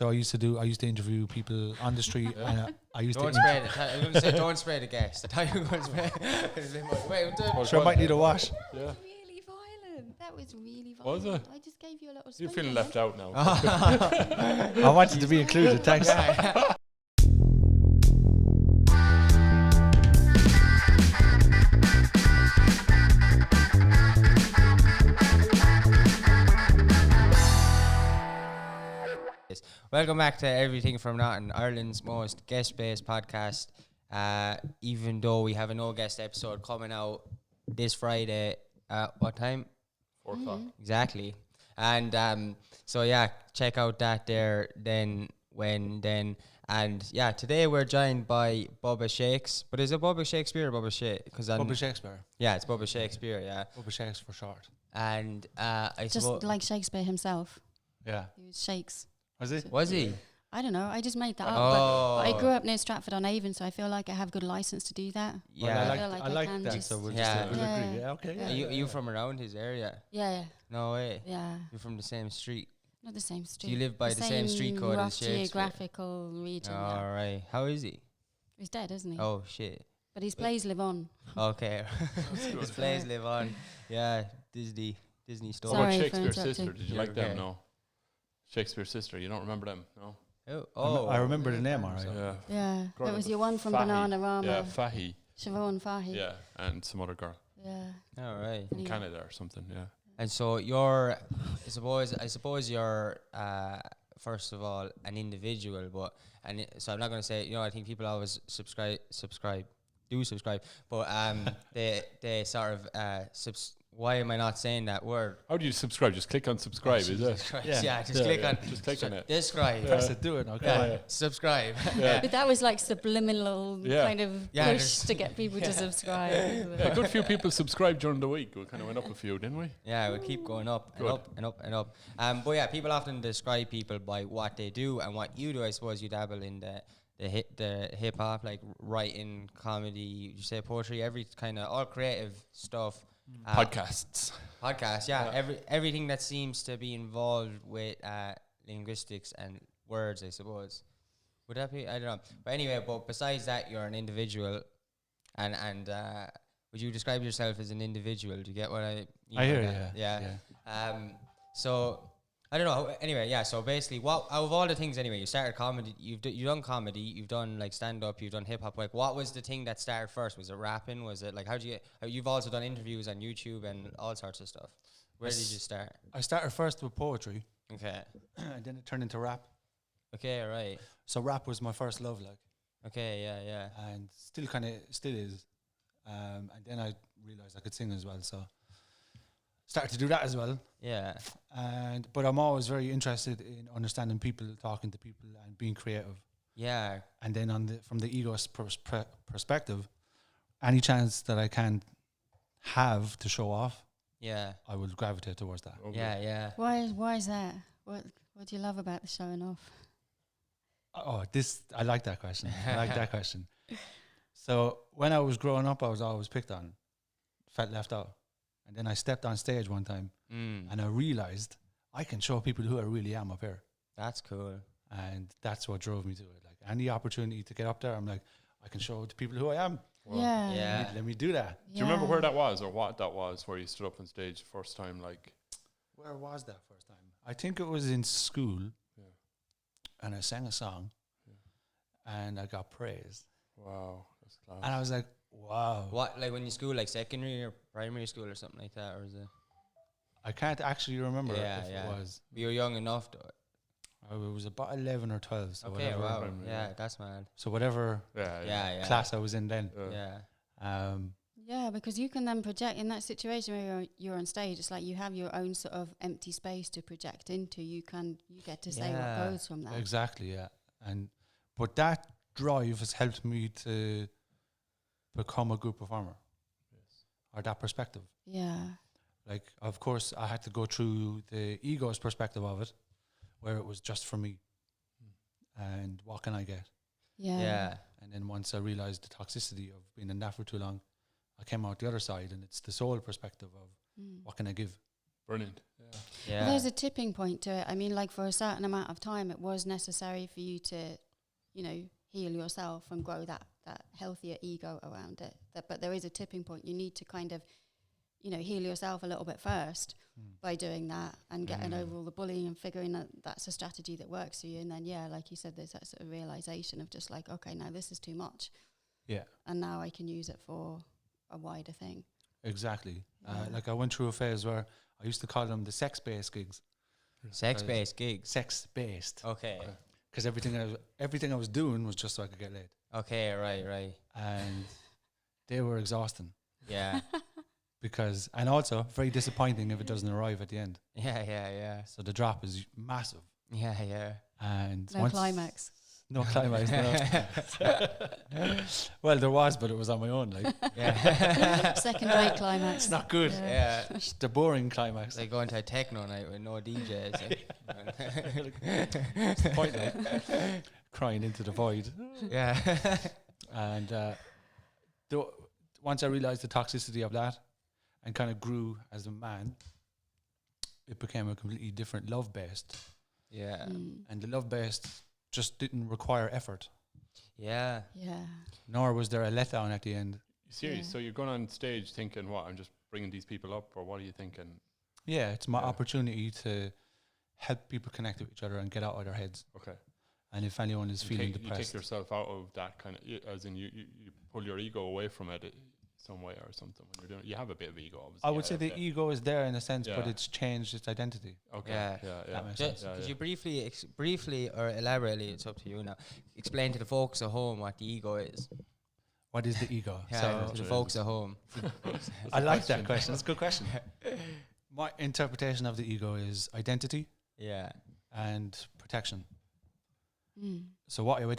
So I used to interview people on the street. And I used Don't to. spread it. I was going to say, don't spray the guest. I thought you were going to spray it. Wait, Sure, I might need a wash. Yeah. Really violent. That was really Was violent. it? I just gave you a little You're spoon. feeling left out now. I wanted to be included. Thanks. Welcome back to Everything from Nothing, Ireland's most guest-based podcast. Even though we have a no-guest episode coming out this Friday at what time? 4 o'clock. Exactly. And so yeah, check out that there, then, when, then. And yeah, today we're joined by Bubba Shakes. But is it Bubba Shakespeare or Bubba Shake? Bubba Shakespeare. Yeah, it's Bubba Shakespeare, yeah. Bubba Shakes for short. And I Just suppose... like Shakespeare himself. Yeah. He was Shakes. Was it? Was he? I don't know. I just made that up. Oh. But I grew up near Stratford-on-Avon, so I feel like I have good license to do that. Yeah. Well, I like can that. just- So we'll Yeah. just agree. Yeah. Okay. Yeah. Yeah. Are you from around his area? Yeah, No way. yeah. You're from the same street. Not the same street. Do you live by the same street code rough as Shakespeare? geographical region. yeah. All right. How is he? He's dead, isn't he? Oh shit. But his plays live on. Okay. His plays live on. Yeah, Disney stuff. What about Sorry for Shakespeare's interrupting. sister? Did you You're like them? okay. No. Shakespeare's sister. You don't remember them? No. Oh, I remember the name, all right. Yeah. Yeah. Girl That was with your one from Fahy. Bananarama. Yeah, Fahy. Siobhan Fahy. Yeah, and some other girl Yeah. all right. from Anyway. Canada or something. Yeah. And so you're, I suppose you're, first of all, an individual, but so I'm not going to say, I think people always subscribe, but they sort of why am I not saying that word? How do you subscribe? Just click on subscribe, is Jesus it? Christ. Yeah. Yeah, just click on. Just click on it. Describe. Press it, do it. Okay. Yeah, subscribe. Yeah. But that was like subliminal Yeah. kind of Yeah, push to get people to subscribe. Yeah, a good few people subscribed during the week. We kind of went up a few, didn't we? Yeah, we keep going up and Good. up and up and up. But yeah, people often describe people by what they do and what you do. I suppose you dabble in the hip hop, like writing, comedy, you say poetry, every kind of all creative stuff. Podcasts. Podcast, yeah. Everything that seems to be involved with linguistics and words, I suppose. Would that be? I don't know. But anyway, but besides that, you're an individual, and would you describe yourself as an individual? Do you get what I mean? I hear by you. that? Yeah. So I don't know. Anyway, yeah. So basically, what out of all the things, anyway, you started comedy. You've done comedy. You've done like stand up. You've done hip hop. Like, what was the thing that started first? Was it rapping? Was it like how do you? You've also done interviews on YouTube and all sorts of stuff. Where did you start? I started first with poetry, Okay. and then it turned into rap. Okay. All right. So rap was my first love, like, Okay. Yeah. and still is. And then I realized I could sing as well, so started to do that as well. Yeah. But I'm always very interested in understanding people, talking to people, and being creative. Yeah. And then from the ego's perspective, any chance that I can have to show off, Yeah. I will gravitate towards that. Okay. Yeah. Why is that? What do you love about the showing off? Oh, I like that question. I like that question. So when I was growing up, I was always picked on, felt left out. And then I stepped on stage one time and I realized I can show people who I really am up here. That's cool. And that's what drove me to it. Like any opportunity to get up there, I'm like, I can show the people who I am. Yeah. Yeah. Let me do that. Do you remember where that was or what that was where you stood up on stage first time? Like, Where was that first time? I think it was in school. And I sang a song and I got praised. wow, that's class. And I was like, wow. What, like when you school, like secondary or primary school or something like that, or is it? I can't actually remember Yeah, if yeah. it was. You were young enough to. I was about 11 or 12. So Okay, whatever. wow. primary, Yeah, yeah. that's mad. So whatever Yeah. class I was in then. Yeah. Yeah, because you can then project in that situation where you're on stage. It's like you have your own sort of empty space to project into. You get to say Yeah. what goes from that. Exactly, yeah. But that drive has helped me to become a good performer. Yes. Or that perspective. Yeah. Like, of course, I had to go through the ego's perspective of it, where it was just for me. And what can I get? Yeah. Yeah. And then once I realized the toxicity of being in that for too long, I came out the other side, and it's the soul perspective of what can I give? Brilliant. Yeah. Well, there's a tipping point to it. I mean, like for a certain amount of time, it was necessary for you to, you know, heal yourself and grow that healthier ego around it. But there is a tipping point. You need to kind of, you know, heal yourself a little bit first by doing that and getting over all the bullying and figuring that that's a strategy that works for you. And then, yeah, like you said, there's that sort of realization of just like, okay, now this is too much. Yeah. And now I can use it for a wider thing. Exactly. Like I went through a phase where I used to call them the sex-based gigs. Sex-based gigs. Sex-based. Okay. Because everything I was doing was just so I could get laid. Okay, right. And they were exhausting. Yeah. Because, and also very disappointing if it doesn't arrive at the end. Yeah. So the drop is massive. Yeah. And No climax. No climax. No. Well, there was, but it was on my own. Like, Yeah. Second-rate climax. it's not good. Yeah. The boring climax. Like going to a techno night with no DJs. What's the point, like? Crying into the void. Yeah. And once I realized the toxicity of that and kind of grew as a man, it became a completely different love-based. Yeah. And the love-based just didn't require effort. Yeah. Nor was there a letdown at the end. Serious? Yeah. So you're going on stage thinking, what, I'm just bringing these people up, or what are you thinking? Yeah, it's my Yeah. opportunity to help people connect with each other and get out of their heads. Okay. And if anyone is feeling You depressed, take yourself out of that kind of, as in you pull your ego away from it some way or something when you're doing. You have a bit of ego, obviously. I would say the ego is there in a sense, but Yeah. it's changed its identity. Okay. Yeah. That makes Just, sense. could you briefly or elaborately, it's up to you now, explain to the folks at home what the ego is? What is the ego? Yeah, So to the folks at home. I like that question. That's a good question. My interpretation of the ego is identity Yeah. and protection. So what you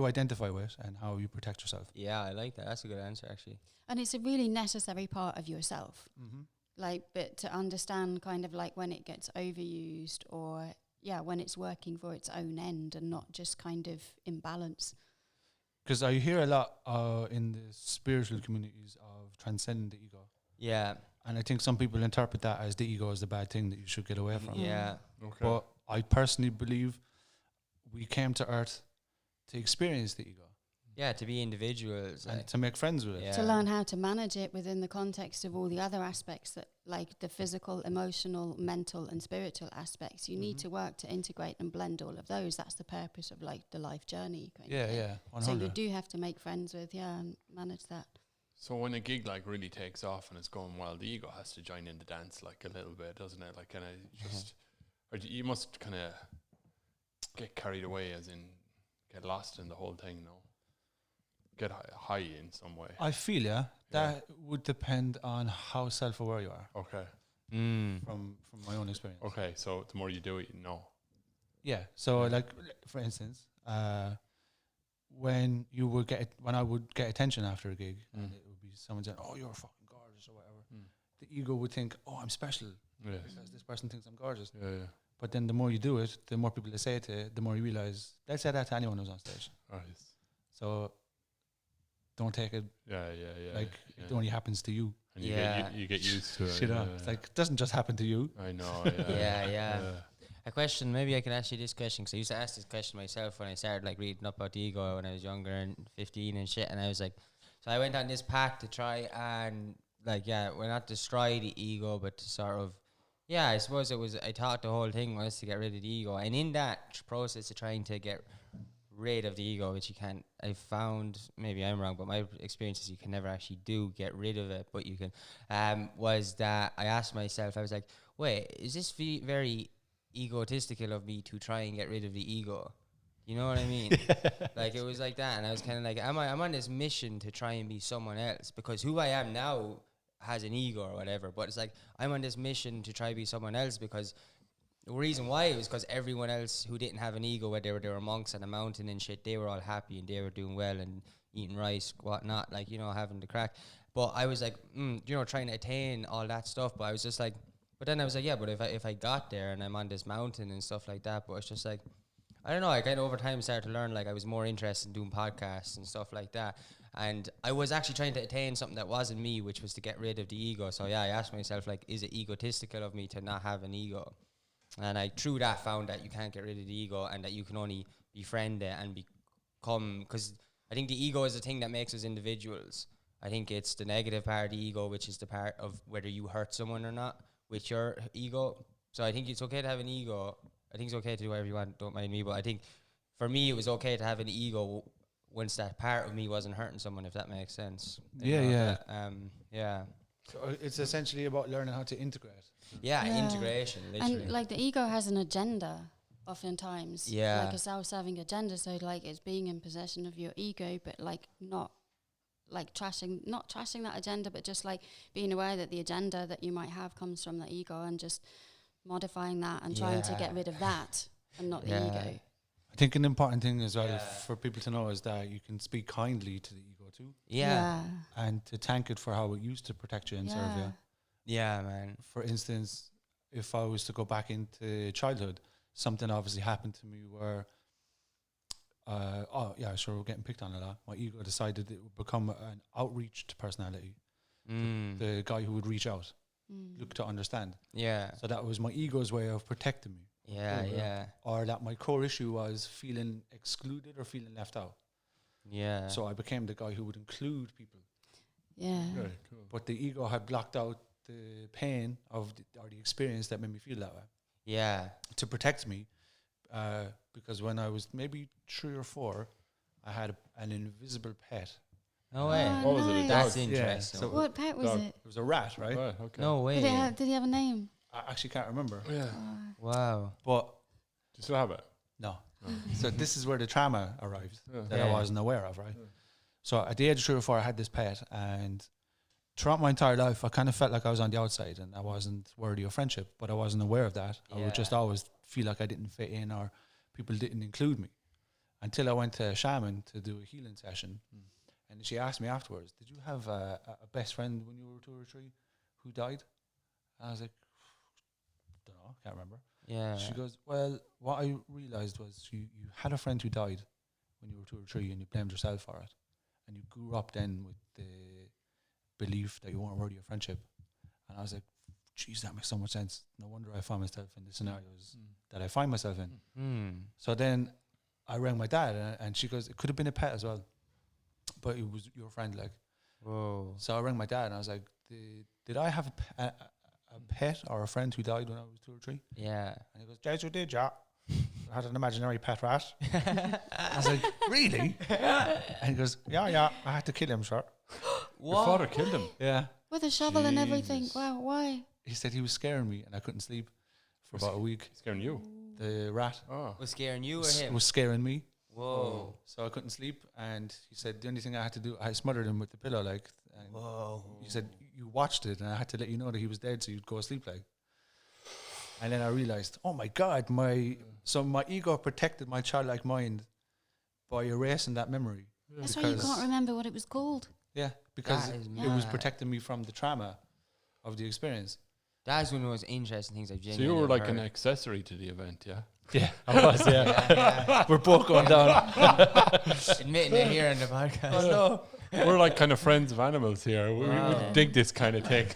identify with and how you protect yourself. Yeah, I like that. That's a good answer, actually. And it's a really necessary part of yourself. Mm-hmm. Like, but to understand kind of like when it gets overused or, when it's working for its own end and not just kind of imbalance. Because I hear a lot in the spiritual communities of transcending the ego. Yeah. And I think some people interpret that as the ego is the bad thing that you should get away from. Yeah. Okay. But I personally believe we came to Earth to experience the ego Yeah, to be individuals. and Like, to make friends with it. Yeah. To learn how to manage it within the context of all the other aspects that, like the physical, emotional, mental, and spiritual aspects. You need to work to integrate and blend all of those. That's the purpose of like the life journey. Kind of thing. Yeah, 100. So you do have to make friends with, and manage that. So when a gig like really takes off and it's going well, the ego has to join in the dance like a little bit, doesn't it? Like kind of just, or you must kind of get carried away, as in get lost in the whole thing, no? Get high in some way. I feel, that would depend on how self-aware you are Okay. from my own experience. Okay. So the more you do it, you know. Yeah. So like, for instance, when I would get attention after a gig and it would be someone saying, "Oh, you're fucking gorgeous" or whatever, the ego would think, "Oh, I'm special Yes. because this person thinks I'm gorgeous." Yeah. But then the more you do it, the more people they say it to, the more you realize they'll say that to anyone who's on stage. Right. So don't take it Yeah. like it only happens to you. And Yeah. you get used to it. You know, it's like it doesn't just happen to you. I know. Yeah. A question, maybe I can ask you this question, because I used to ask this question myself when I started like reading up about the ego when I was younger and 15 and shit, and I was like, so I went on this path to try and like, well, not destroy the ego, but to sort of, I suppose I thought the whole thing was to get rid of the ego, and in that process of trying to get rid of the ego, which you can't, I found, maybe I'm wrong, but my experience is you can never actually get rid of it, but you can, was that I asked myself, I was like, wait, is this very egotistical of me to try and get rid of the ego? You know what I mean? Like, it was like that, and I was kind of like, I'm on this mission to try and be someone else, because who I am now has an ego or whatever, but it's like, I'm on this mission to try to be someone else, because the reason why was because everyone else who didn't have an ego, whether they were monks on a mountain and shit, they were all happy and they were doing well and eating rice, whatnot, like, having the crack. But I was like, trying to attain all that stuff, but I was just like, but then I was like, but if I got there and I'm on this mountain and stuff like that, but it's just like, I don't know, I kind of over time started to learn, like I was more interested in doing podcasts and stuff like that. And I was actually trying to attain something that wasn't me, which was to get rid of the ego. So yeah, I asked myself, like, is it egotistical of me to not have an ego? And I, through that, found that you can't get rid of the ego and that you can only befriend it and become, because I think the ego is the thing that makes us individuals. I think it's the negative part of the ego, which is the part of whether you hurt someone or not with your ego. So I think it's okay to have an ego. I think it's okay to do whatever you want, don't mind me. But I think for me, it was okay to have an ego once that part of me wasn't hurting someone, if that makes sense. You know, yeah. So it's essentially about learning how to integrate. Yeah, integration, literally. And like the ego has an agenda oftentimes. Yeah. Like a self-serving agenda. So like it's being in possession of your ego, but like not trashing that agenda, but just like being aware that the agenda that you might have comes from the ego and just modifying that and trying to get rid of that and not the ego. I think an important thing as well for people to know is that you can speak kindly to the ego too. Yeah. And to thank it for how it used to protect you and serve you. Yeah, man. For instance, if I was to go back into childhood, something obviously happened to me where, we're getting picked on a lot. My ego decided it would become an outreached personality. The guy who would reach out, look to understand. Yeah. So that was my ego's way of protecting me. Yeah. Or that my core issue was feeling excluded or feeling left out. Yeah. So I became the guy who would include people. Yeah. Very cool. But the ego had blocked out the pain of the experience that made me feel that way. Yeah. To protect me, because when I was maybe 3 or 4, I had an invisible pet. No way. Oh, What was it? A That's dog? interesting. So What pet was Dog. it? it was a rat, right? Right, okay. No way. Did he have a name? I actually can't remember. Yeah. Wow. But Do you still have it? no. So this is where the trauma arrived that I Yeah. wasn't aware of, right? So at the age of 3 or 4, I had this pet, and throughout my entire life, I kind of felt like I was on the outside and I wasn't worthy of friendship, but I wasn't aware of that. I would just always feel like I didn't fit in or people didn't include me until I went to a shaman to do a healing session. And she asked me afterwards, did you have a best friend when you were 2 or 3 who died? And I was like, don't know, can't remember. Yeah. She goes, well, what I realized was you had a friend who died when you were 2 or 3 and you blamed yourself for it. And you grew up then with the belief that you weren't worthy of friendship. And I was like, geez, that makes so much sense. No wonder I find myself in the scenarios that I find myself in. So then I rang my dad and she goes, it could have been a pet as well, but it was your friend, like. Whoa. So I rang my dad and I was like, did I have a pet or a friend who died when I was 2 or 3? Yeah. And he goes, yes, you did, yeah. I had an imaginary pet rat. I was like, really? And he goes, yeah, I had to kill him, sir. Your father killed him. Yeah. With a shovel and everything. Jesus. Wow, why? He said he was scaring me and I couldn't sleep for about a week. Scaring you. The rat Oh. Was scaring you or him? was scaring me. Whoa. So I couldn't sleep. And he said the only thing I had to do, I smothered him with the pillow, like. And Whoa. he said, you watched it and I had to let you know that he was dead so you'd go asleep, like. And then I realized, oh my God, my ego protected my childlike mind by erasing that memory. That's why you can't remember what it was called. Yeah, because That is it was mad. protecting me from the trauma of the experience. That's one of the most interesting things I've So genuinely you were like heard. an accessory to the event, yeah? Yeah, I was, yeah. We're both going down. Admitting it here on the podcast. Oh, no. We're like kind of friends of animals here. We dig this kind of thing.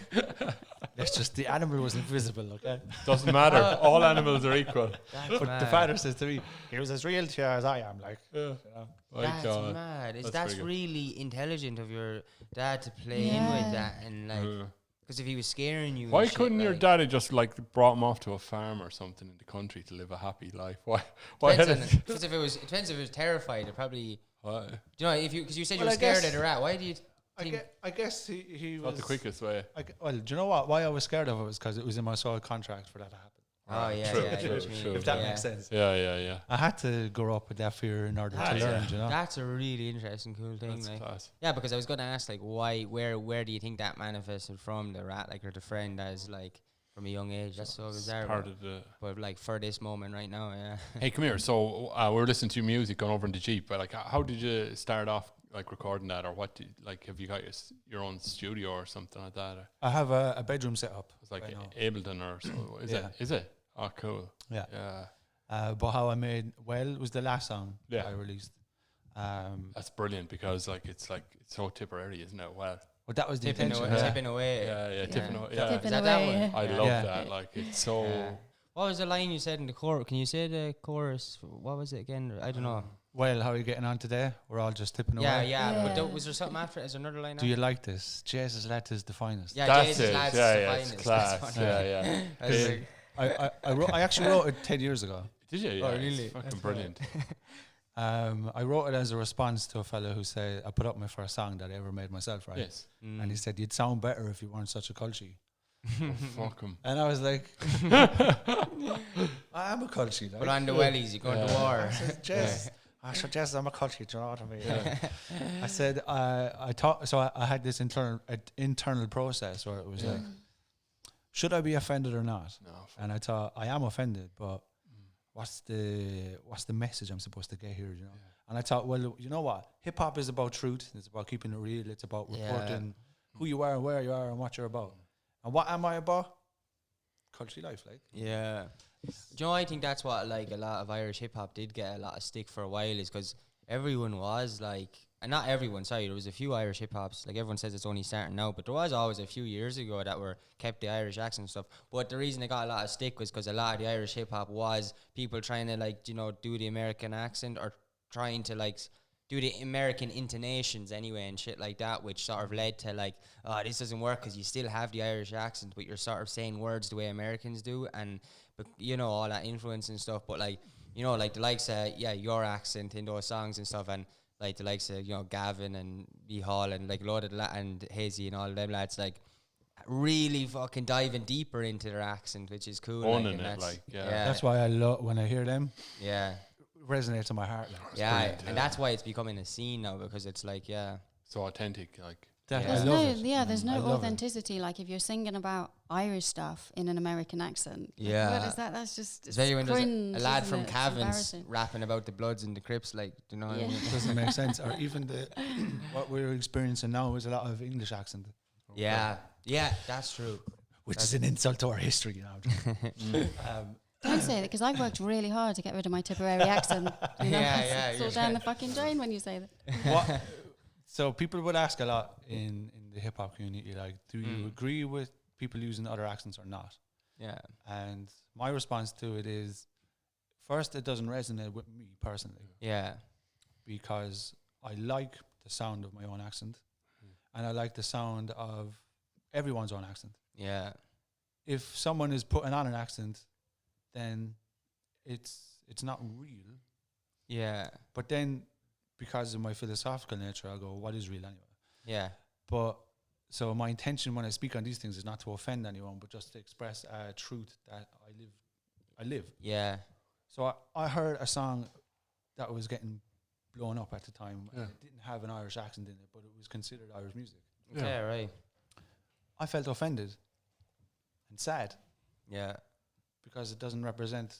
It's just the animal was invisible, okay? Doesn't matter. All animals are equal. That's But mad. the father says to me, he was as real to you as I am, like. Yeah. You know? My That's God. mad. That's That's pretty good. really intelligent of your dad to play in Yeah. with that and like, because if he was scaring you, Why and shit, couldn't your like, dad have just like brought him off to a farm or something in the country to live a happy life? Why had Depends it? because if it was terrified, it probably. Why? Do you know if you because you said Well, you were I scared guess- of the rat? Why do you think? I guess he was Not the quickest way. well, do you know what? Why I was scared of it was because it was in my soil contract for that to happen. Oh yeah, True, yeah, I know true, what you mean. true. If that Yeah. makes sense. Yeah. I had to grow up with that fear in order to That's learn, you know? That's a really interesting, cool thing. That's Like. class. Yeah, because I was going to ask, like, where do you think that manifested from, the rat, like, or the friend as, like, from a young age? That's so bizarre. Part But, of the. but, like, for this moment right now, yeah. Hey, come here. So we're listening to music going over in the Jeep. But like, how did you start off like recording that, or what? Have you got your own studio or something like that? Or I have a bedroom set up. it's like right now. Ableton or so. Is Yeah. it? Is it? Oh, cool. Yeah. Yeah. But How I Made Well was the last song Yeah. I released. That's brilliant because it's so Tipperary, isn't it? Well, But that was the Tipping intention. away. Yeah. Tipping away. yeah, tipping away. Yeah, Tipping Is that that away, one? yeah. I Yeah. love Yeah. that. Like it's so. Yeah. What was the line you said in the chorus? Can you say the chorus? What was it again? I don't know. Well, how are you getting on today? We're all just tipping Yeah, away. yeah. But Yeah. was there something after? Is there another line? Do you like this? Jesus, let us the finest. Yeah, That's Jesus it. lads, Yeah, the yeah, finest. it's That's class. funny. Yeah. I was Yeah. like, I actually wrote it 10 years ago. Did you? Yeah, Oh, it's really? fucking That's brilliant. I wrote it as a response to a fellow who said I put up my first song that I ever made myself, right? Yes. And he said you'd sound better if you weren't such a culture. Oh, fuck him. And I was like, I am a culture. Like. Put on the wellies, you go to war. I said, Jess, I'm a culture. Do you know what I mean? I said, I thought, so I had this internal process where it was like, should I be offended or not? No. And I thought, I am offended, but what's the message I'm supposed to get here, you know? And I thought, well, you know what? Hip hop is about truth. It's about keeping it real. It's about reporting who you are and where you are and what you're about. And what am I about? Culture life, like. Yeah. Do you know, I think that's what like a lot of Irish hip hop did get a lot of stick for a while, is because everyone was like, and not everyone, sorry, there was a few Irish hip hops, like everyone says it's only starting now, but there was always a few years ago that were kept the Irish accent and stuff. But the reason they got a lot of stick was because a lot of the Irish hip hop was people trying to like, you know, do the American accent or trying to like do the American intonations anyway and shit like that, which sort of led to like, oh, this doesn't work because you still have the Irish accent, but you're sort of saying words the way Americans do, and but you know, all that influence and stuff. But like, you know, like the likes of your accent in those songs and stuff, and like the likes of, you know, Gavin and B Hall and like a lot of and Hazy and all of them lads, like really fucking diving deeper into their accent, which is cool. Owning and it, that's, like, yeah. That's why I love when I hear them. yeah, It resonates in my heart. Like. yeah, brilliant, and that's why it's becoming a scene now, because it's like, So authentic, like. That, Yeah. I There's love no, it. there's I no love it. authenticity. Like if you're singing about Irish stuff in an American accent, like, Yeah. what is that? That's just it's especially when there's cringe, a lad isn't from it? It's Cavan's embarrassing. rapping about the Bloods and the Crips, like, do you know what I Yeah. mean? It doesn't make sense. Or even what we're experiencing now is a lot of English accent, Yeah, that's true. which is an insult to our history. You know. Don't say that, because I've worked really hard to get rid of my Tipperary accent. You know? Yeah, It's all down the fucking drain when you say that. What? So people would ask a lot in the hip hop community, like, do you agree with people using other accents or not? Yeah, And my response to it is, first, it doesn't resonate with me personally yeah, because I like the sound of my own accent, and I like the sound of everyone's own accent. yeah, If someone is putting on an accent, then it's not real. yeah, But then, because of my philosophical nature, I'll go, what is real anyway? yeah, But so my intention when I speak on these things is not to offend anyone, but just to express a truth that I live. yeah, So I heard a song that was getting blown up at the time. Yeah. And it didn't have an Irish accent in it, but it was considered Irish music. okay, right, I felt offended and sad yeah, because it doesn't represent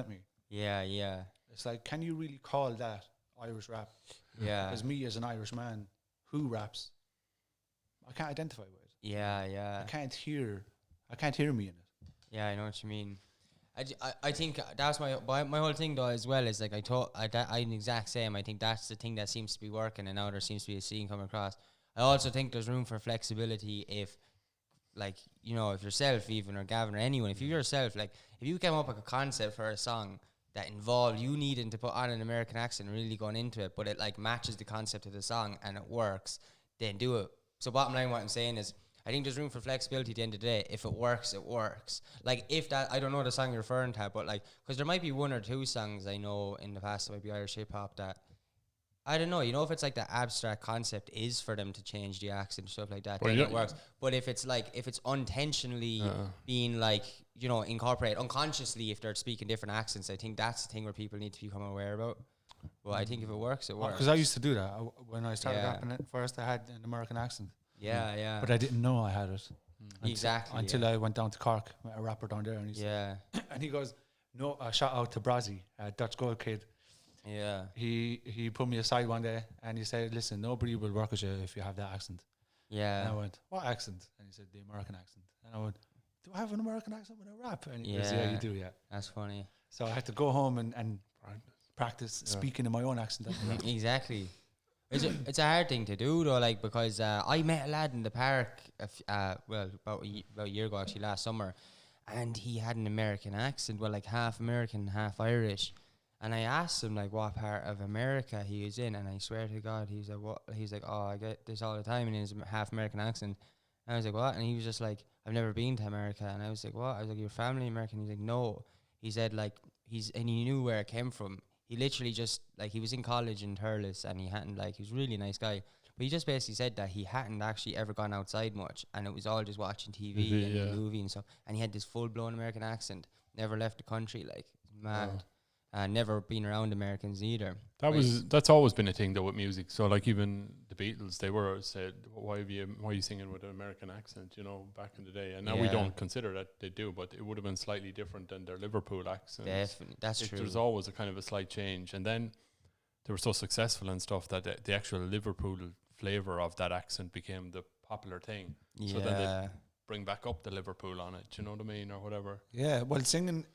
me. yeah, It's like, can you really call that Irish rap? yeah, As me as an Irish man who raps, I can't identify with it. yeah, I can't hear me in it. yeah, I know what you mean. I think that's my whole thing though as well, is like I'm the exact same. I think that's the thing that seems to be working, and now there seems to be a scene coming across. I also think there's room for flexibility if, like, you know, if yourself even, or Gavin or anyone, if you yourself, like, if you came up with a concept for a song that involved you needing to put on an American accent and really going into it, but it like matches the concept of the song and it works, then do it. So bottom line, what I'm saying is, I think there's room for flexibility at the end of the day. If it works, it works. Like, if that, I don't know the song you're referring to, but like, because there might be one or two songs I know in the past that might be Irish hip hop that, I don't know, you know, if it's like the abstract concept is for them to change the accent and stuff like that, Well, then you it works. But if it's like, if it's unintentionally being like, you know, incorporated unconsciously, if they're speaking different accents, I think that's the thing where people need to become aware about. Well, I think if it works, it works. Because I used to do that. When I started Yeah. rapping at first, I had an American accent. Yeah, yeah. But I didn't know I had it. Exactly, Until yeah. I went down to Cork, met a rapper down there, and he said, and he goes, no, shout out to Brazzy, Dutch Gold Kid. Yeah. He put me aside one day and he said, listen, nobody will work with you if you have that accent. Yeah. And I went, what accent? And he said, the American accent. And I went, do I have an American accent when I rap? And he goes, yeah, you do, yeah. That's funny. So I had to go home and practice speaking in my own accent. Exactly. It's a hard thing to do though, like, because I met a lad in the park about a year ago, actually, last summer, and he had an American accent, well, like half American, half Irish. And I asked him like what part of America he was in, and I swear to God, he was like, "What?" He's like, "Oh, I get this all the time," in his half American accent. And I was like, "What?" And he was just like, "I've never been to America." And I was like, "What?" I was like, "Your family American?" He's like, "No." He said like and he knew where it came from. He literally just like, he was in college in Thurles, and he hadn't, like, he was a really nice guy, but he just basically said that he hadn't actually ever gone outside much, and it was all just watching TV and movie and stuff. And he had this full blown American accent, never left the country, like, mad. Never been around Americans either. That's always been a thing though with music. So like even the Beatles, they were said, why are you singing with an American accent, you know, back in the day. And now we don't consider that they do, but it would have been slightly different than their Liverpool accent. Definitely, that's true. There's always a kind of a slight change. And then they were so successful and stuff that the actual Liverpool flavour of that accent became the popular thing. So then they bring back up the Liverpool on it, you know what I mean, or whatever. Yeah, well, singing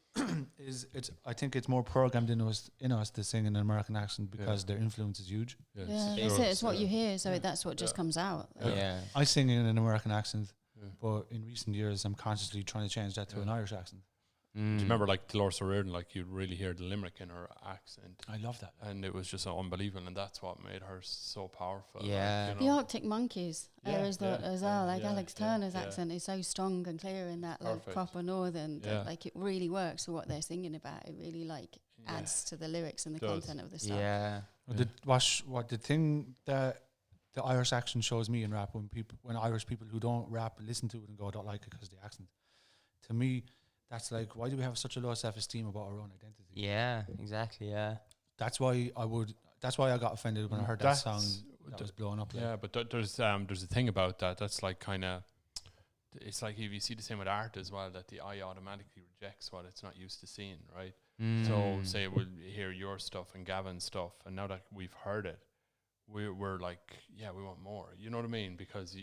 I think it's more programmed in us to sing in an American accent because their influence is huge. It's what you hear, so that's what just comes out. I sing in an American accent, but in recent years I'm consciously trying to change that to an Irish accent. Do you remember like Dolores O'Riordan, like you'd really hear the Limerick in her accent? I love that. And it was just so unbelievable, and that's what made her so powerful. Yeah. Like, The Arctic Monkeys as well. Like Alex Turner's yeah. accent is so strong and clear in that, like, proper northern, that, like, it really works for what they're singing about. It really, like, adds to the lyrics and the content of the stuff. Yeah. The thing that the Irish accent shows me in rap, when Irish people who don't rap listen to it and go, I don't like it because of the accent. To me, that's like, why do we have such a low self-esteem about our own identity? Yeah, exactly. Yeah. That's why I got offended when I heard that song that was blowing up. Like. Yeah, but there's a thing about that. That's like kind of, it's like if you see the same with art as well, that the eye automatically rejects what it's not used to seeing, right? So say we'll hear your stuff and Gavin's stuff, and now that we've heard it, we're like, yeah, we want more. You know what I mean? Because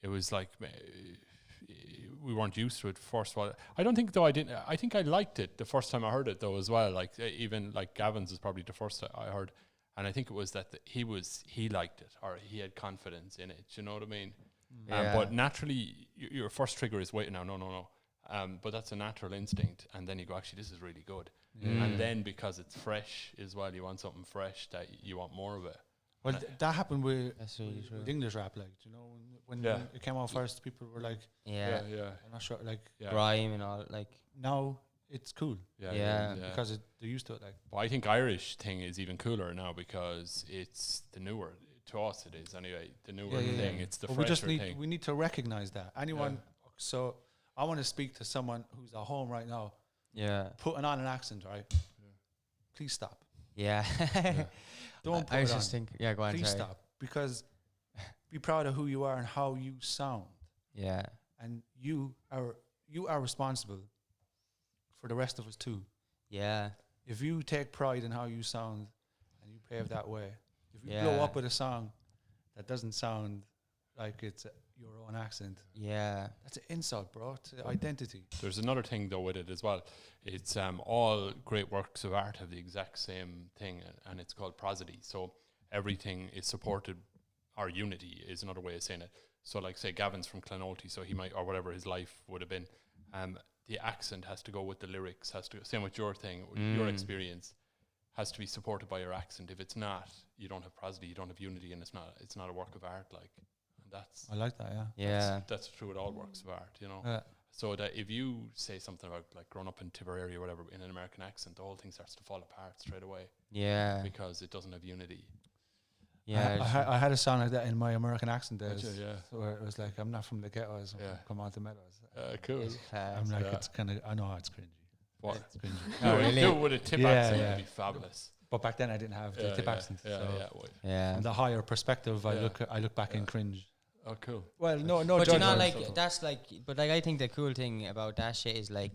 it was like, we weren't used to it first of all. I don't think though I think I liked it the first time I heard it though as well. Like even like Gavin's is probably the first I heard, and I think it was that he liked it, or he had confidence in it. You know what I mean? But naturally, your first trigger is wait, no. But that's a natural instinct, and then you go, actually, this is really good. And then because it's fresh as well, you want something fresh, that you want more of it. Well, that happened with English rap, like, you know, when it came out first, people were like, I'm not sure, like, grime and all, like, now it's cool, because they're used to it, like. Well, I think Irish thing is even cooler now because it's the newer, to us it is anyway, the newer thing. It's the fresher thing. We need to recognize that. So I want to speak to someone who's at home right now, putting on an accent, right? Please stop. Don't put it on. Go on. Please stop, because be proud of who you are and how you sound. Yeah. And you are responsible for the rest of us too. Yeah. If you take pride in how you sound and you pave that way, if you blow up with a song that doesn't sound like it's your own accent, that's an insult, bro, to identity. There's another thing though with it as well. It's all great works of art have the exact same thing, and it's called prosody. So everything is supported, or unity is another way of saying it. So like say Gavin's from Clonolty, so he might, or whatever his life would have been, the accent has to go with the lyrics, has to, same with your thing, your experience has to be supported by your accent. If it's not, you don't have prosody, you don't have unity, and it's not a work of art, like. I like that, That's true with all works of art, you know. So that if you say something about like growing up in Tipperary or whatever in an American accent, the whole thing starts to fall apart straight away. Yeah. Because it doesn't have unity. Yeah. I had a song like that in my American accent days. Where it was like, I'm not from the ghettos, come on to Meadows. Cool. I'm like, it's kind of, I know it's cringy. What? It's cringy. No, really? With a Tipp accent would be fabulous. But back then I didn't have the Tipp accent. From the higher perspective, I look back in cringe. Oh, cool. Well, no. But you know, like, that's like, but like, I think the cool thing about that shit is like,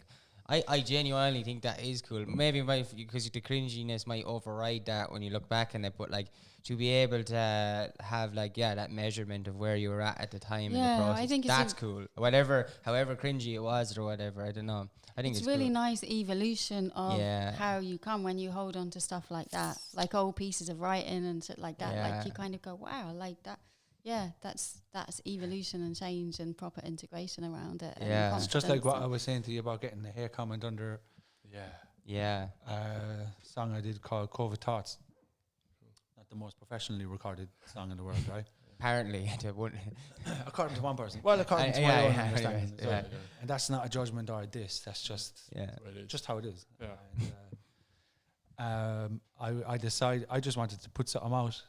I genuinely think that is cool. Maybe because the cringiness might override that when you look back on it, but like to be able to have like that measurement of where you were at the time in the process, I think that's cool. However cringy it was or whatever, I don't know. I think it's really cool. nice evolution of how you come when you hold on to stuff like that, like old pieces of writing and shit like that. Like you kind of go, wow, like that. Yeah, that's evolution and change and proper integration around it. Yeah, it's just like what I was saying to you about getting the hair comment under. Song I did called Tarts. Not the most professionally recorded song in the world, right? Apparently, according to one person. Well, according to my own understanding. And that's not a judgment or a diss. That's just just how it is. Yeah. And, I decided I just wanted to put something out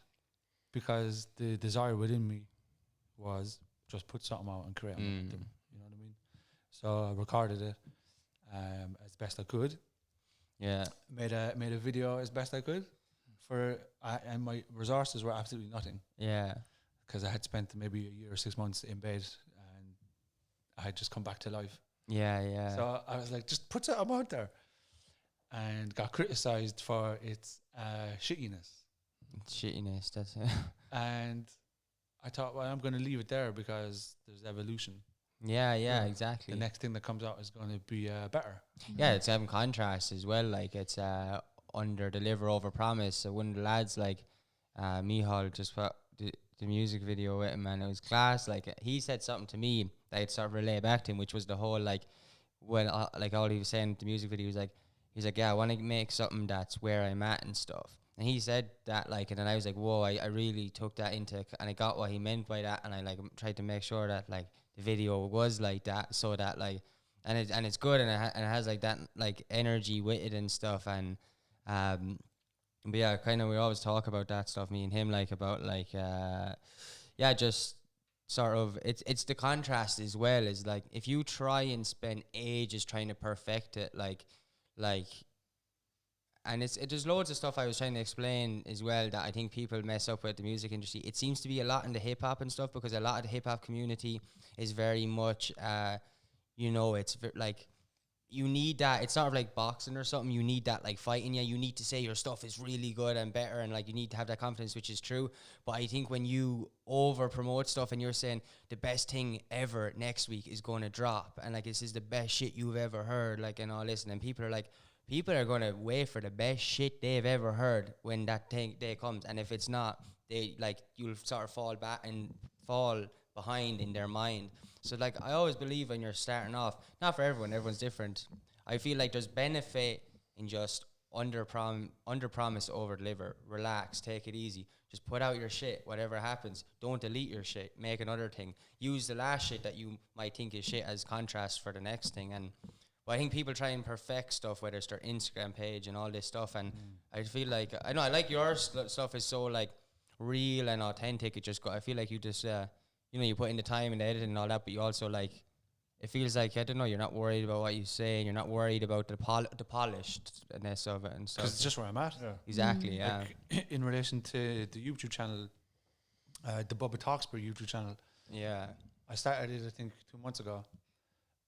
because the desire within me was just put something out and create momentum. You know what I mean? So I recorded it as best I could. Yeah. Made a video as best I could and my resources were absolutely nothing. Yeah. Because I had spent maybe a year or 6 months in bed and I had just come back to life. Yeah. So I was like, just put something out there. And got criticized for its shittiness. Shittiness, that's it. And I thought, well, I'm going to leave it there because there's evolution. Yeah, exactly. The next thing that comes out is going to be better. Yeah, it's having contrast as well. Like it's under deliver over promise. So one of the lads like Mihal just put the music video with him, and it was class. Like he said something to me that I'd sort of relay back to him, which was the whole like like all he was saying the music video was like he's like, yeah, I want to make something that's where I'm at and stuff. And he said that like, and then I was like, whoa, I really took that into, and I got what he meant by that, and I like tried to make sure that like the video was like that, so that like, and it's good, and it has like that like energy with it and stuff, and but yeah, kind of we always talk about that stuff, me and him, like about like just sort of it's the contrast as well. Is like if you try and spend ages trying to perfect it, like and there's loads of stuff I was trying to explain as well that I think people mess up with the music industry. It seems to be a lot in the hip hop and stuff, because a lot of the hip hop community is very much it's like you need that. It's sort of like boxing or something. You need that like fighting. You need to say your stuff is really good and better, and like you need to have that confidence, which is true. But I think when you over promote stuff and you're saying the best thing ever next week is going to drop, and like this is the best shit you've ever heard, like, and all this, and then people are going to wait for the best shit they've ever heard when that day comes. And if it's not, they like you'll sort of fall behind in their mind. So like I always believe when you're starting off, not for everyone's different. I feel like there's benefit in just under promise, over deliver. Relax, take it easy. Just put out your shit. Whatever happens, don't delete your shit. Make another thing. Use the last shit that you might think is shit as contrast for the next thing. And I think people try and perfect stuff, whether it's their Instagram page and all this stuff. And I feel like I like your stuff is so like real and authentic. I feel like you just you put in the time and the editing and all that, but you also like, it feels like, I don't know, you're not worried about what you say, and you're not worried about the polishedness of it and stuff. Because it's just where I'm at. Yeah. Exactly, yeah. Like, in relation to the YouTube channel, the Bubba Shakespeare YouTube channel. Yeah. I started it, I think, 2 months ago.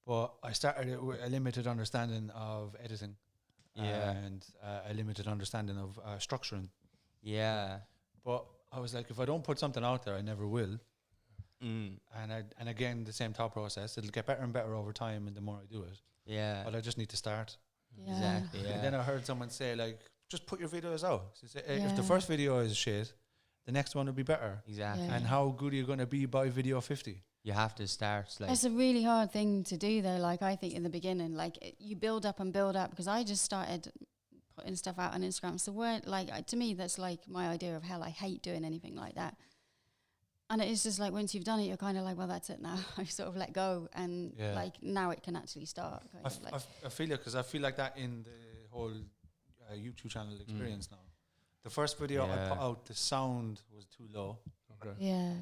But I started it with a limited understanding of editing. And a limited understanding of structuring. Yeah. But I was like, if I don't put something out there, I never will. And again, the same thought process. It'll get better and better over time, and the more I do it. Yeah. But I just need to start. Yeah. Exactly. Yeah. And then I heard someone say, like, just put your videos out. So say, if the first video is shit, the next one will be better. Exactly. And how good are you going to be by video 50? You have to start. Like, it's a really hard thing to do, though. Like, I think in the beginning, like, you build up and build up, because I just started putting stuff out on Instagram. So, to me, that's like my idea of hell. I hate doing anything like that. And it's just like, once you've done it, you're kind of like, well, that's it now. I sort of let go, and like now it can actually start. I feel it, because I feel like that in the whole YouTube channel experience now. The first video I put out, the sound was too low. Okay. Yeah.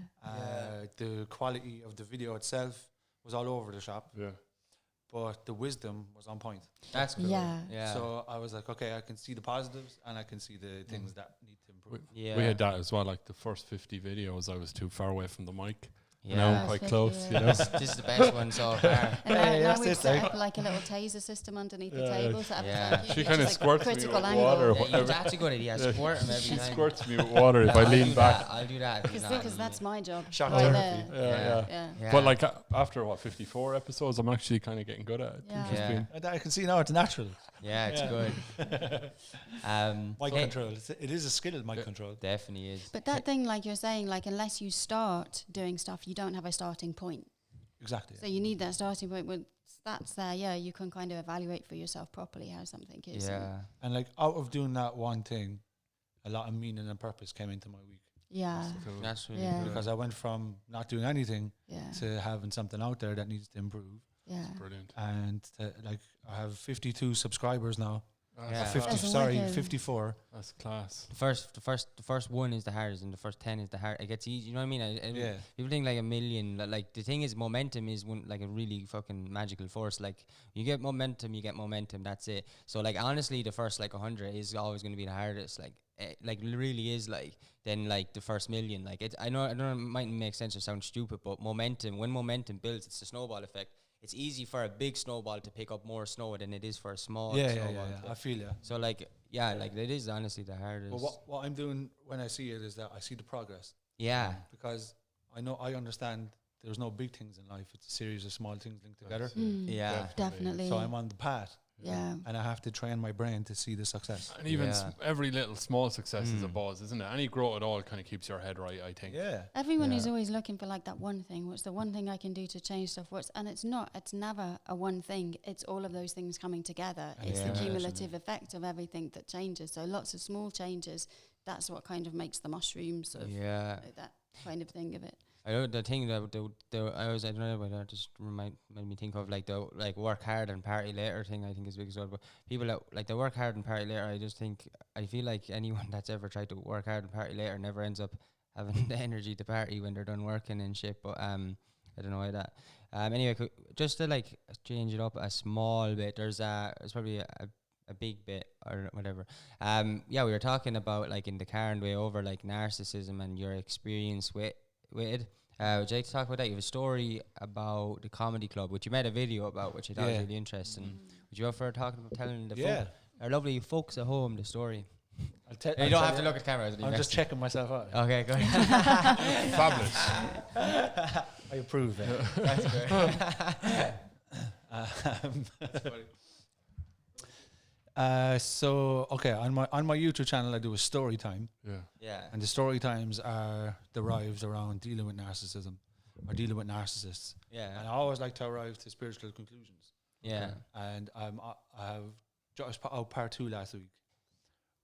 The quality of the video itself was all over the shop. Yeah. But the wisdom was on point. that's cool. Yeah. So I was like, okay, I can see the positives and I can see the things that need to improve. Yeah. We had that as well. Like the first 50 videos, I was too far away from the mic. You know, Yeah. quite That's close. fifty, You know. This is the best one so far. And Yeah, now that's we've it, set like- up like a little taser system underneath the Yeah. table. So Yeah. like you She can kinda just, squirts me critical with angle. water. Yeah, whatever. that's a good idea. Squirt him every She time. squirts me with water if I I'll lean do back. that. I'll do that. if he's not Because on that's you. my job. Shock right therapy. there. Yeah. Yeah. Yeah. But like after what 54 episodes, I'm actually kind of getting good at it. Yeah. It's Yeah. been- I can see now it's natural. Yeah, it's Yeah. good. Mic hey, control. It is a skill, mic control. definitely is. But that thing, like you're saying, like unless you start doing stuff, you don't have a starting point. Exactly. So you need that starting point. When that's there, yeah, you can kind of evaluate for yourself properly how something is. Yeah. And like out of doing that one thing, a lot of meaning and purpose came into my week. Yeah. Cool. That's really Yeah. good. Because I went from not doing anything Yeah. to having something out there that needs to improve. Yeah. Brilliant. And like I have 52 subscribers now. Yeah. 50, That's sorry, wicked. 54. That's class. The first one is the hardest, and the first 10 is the hard. It gets easy. You know what I mean? Yeah. People think like a million. Like the thing is, momentum is one like a really fucking magical force. Like you get momentum, you get momentum. That's it. So like honestly, the first like 100 is always going to be the hardest. Like really is like then like the first million. Like it. I know it might make sense or sound stupid, but momentum. When momentum builds, it's the snowball effect. It's easy for a big snowball to pick up more snow than it is for a small snowball. I feel you. So like like it is honestly the hardest. But what I'm doing when I see it is that I see the progress. Yeah. Because I understand there's no big things in life. It's a series of small things linked together. Yeah. Definitely. So I'm on the path. Yeah. And I have to train my brain to see the success. And even Yeah. every little small success is a buzz, isn't it? Any growth at all kind of keeps your head right, I think. Yeah. Everyone is Yeah. always looking for like that one thing. What's the one thing I can do to change stuff? And it's never a one thing. It's all of those things coming together. And It's Yeah. the cumulative effect of everything that changes. So lots of small changes. That's what kind of makes the mushrooms of Yeah. like that kind of thing of it. I know the thing that I don't know what that just made me think of like the like work hard and party later thing. I think is big as well. But people that like they work hard and party later, I feel like anyone that's ever tried to work hard and party later never ends up having the energy to party when they're done working and shit. But I don't know why that. Anyway, just to like change it up a small bit. There's probably a big bit or whatever. Yeah, we were talking about like in the car on the way over like narcissism and your experience with it. Would you like to talk about that? You have a story about the comedy club, which you made a video about, which I thought was Yeah. really interesting. Would you ever talking about telling the Yeah. our lovely folks at home the story? I'll You don't have to look at cameras. I'm just checking myself out. Okay, good. Fabulous. I approve it. That's good. So okay, on my YouTube channel I do a story time, Yeah. Yeah. and the story times are derived around dealing with narcissism or dealing with narcissists. And I Yeah. always like to arrive to spiritual conclusions. Yeah. And I have just put out part 2 last week,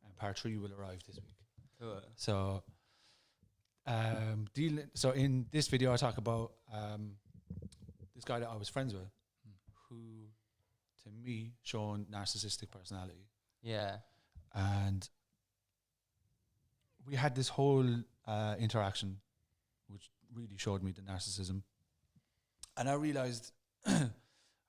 and part 3 will arrive this week. Cool. So, So in this video, I talk about this guy that I was friends with, who, to me, shown narcissistic personality, Yeah. and we had this whole interaction, which really showed me the narcissism. And I realized I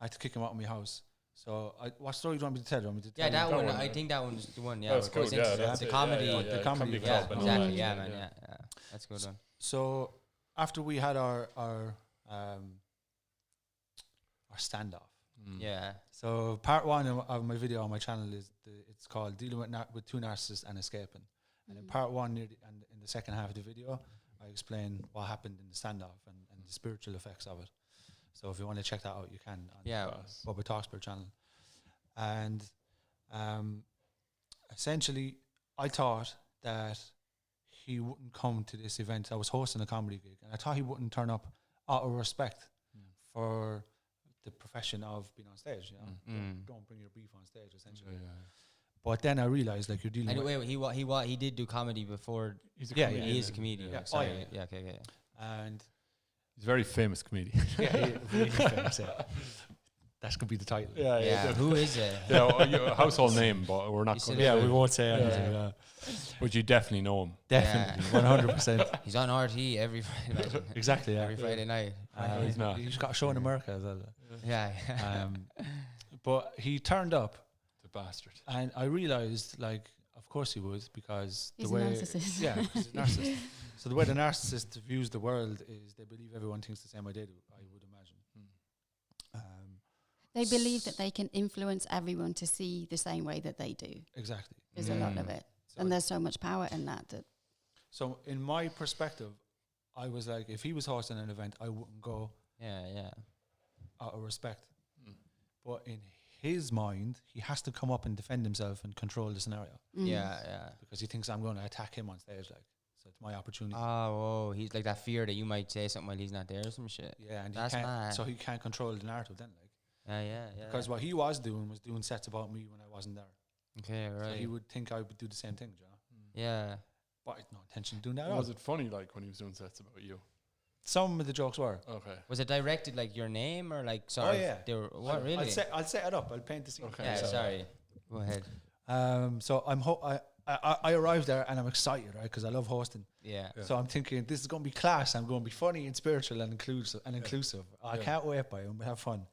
had to kick him out of my house. So, what story do you want me to tell? Do you want me to Yeah, tell that you? one. I think that one's the one. Yeah, That's it goes good, into yeah, the- that's the it, comedy. yeah, The comedy Yeah, club and all exactly. that, Yeah, yeah, man. yeah. Yeah. That's a good one. So after we had our standoff. Yeah. So part 1 of my video on my channel it's called Dealing with Two Narcissists and Escaping. And in part 1, and in the second half of the video, I explain what happened in the standoff and the spiritual effects of it. So if you want to check that out, you can on Yeah. Bubba Shakespeare channel. And essentially, I thought that he wouldn't come to this event. I was hosting a comedy gig, and I thought he wouldn't turn up out of respect for the profession of being on stage. You know, don't bring your beef on stage, essentially. But then I realized, like, you're dealing And with... he did do comedy before. He's a Yeah, comedian. He is a comedian. Yeah. Sorry. Oh, yeah. Yeah. Okay. Okay. And He's a very famous comedian. yeah, really famous, yeah. That's going to be the title. Yeah. Who is it? A household name, but we're not You going said to. it. We won't say anything. Yeah. But you definitely know him. Definitely, 100%. He's on RT every Friday. Exactly, yeah. Every Friday night. he's not. He's got a show in America as well. Yeah. But he turned up, The bastard. and I realized, like, Of course he would, because He's the a way narcissist. yeah, 'cause he's a narcissist. So the way the narcissist views the world is they believe everyone thinks the same way they do. I would imagine. They believe that they can influence everyone to see the same way that they do. Exactly. There's a lot of it. So, And there's so much power in that. so in my perspective, I was like, if he was hosting an event, I wouldn't go Yeah. out of respect. But in his mind, he has to come up and defend himself and control the scenario Yeah. because he thinks I'm going to attack him on stage. Like, so it's my opportunity. Oh, he's like that fear that you might say something while he's not there or some shit. Yeah, and That's he can't, mad. so he can't control the narrative then. Like, Yeah. because what he was doing sets about me when I wasn't there. Okay, right. So he would think I would do the same thing, you know. Yeah. But I had no intention of doing that. At Was all. it funny, like, when he was doing sets about you? Some of the jokes were. Okay. Was it directed like your name or like sorry? yeah. They were what really? I'll set it up. I'll paint the scene. Okay. yeah, so- sorry. Go ahead. So I arrived there and I'm excited, right? Because I love hosting. Yeah. Yeah. So I'm thinking this is going to be class. I'm going to be funny and spiritual and inclusive. I can't wait by it. I'm going to have fun.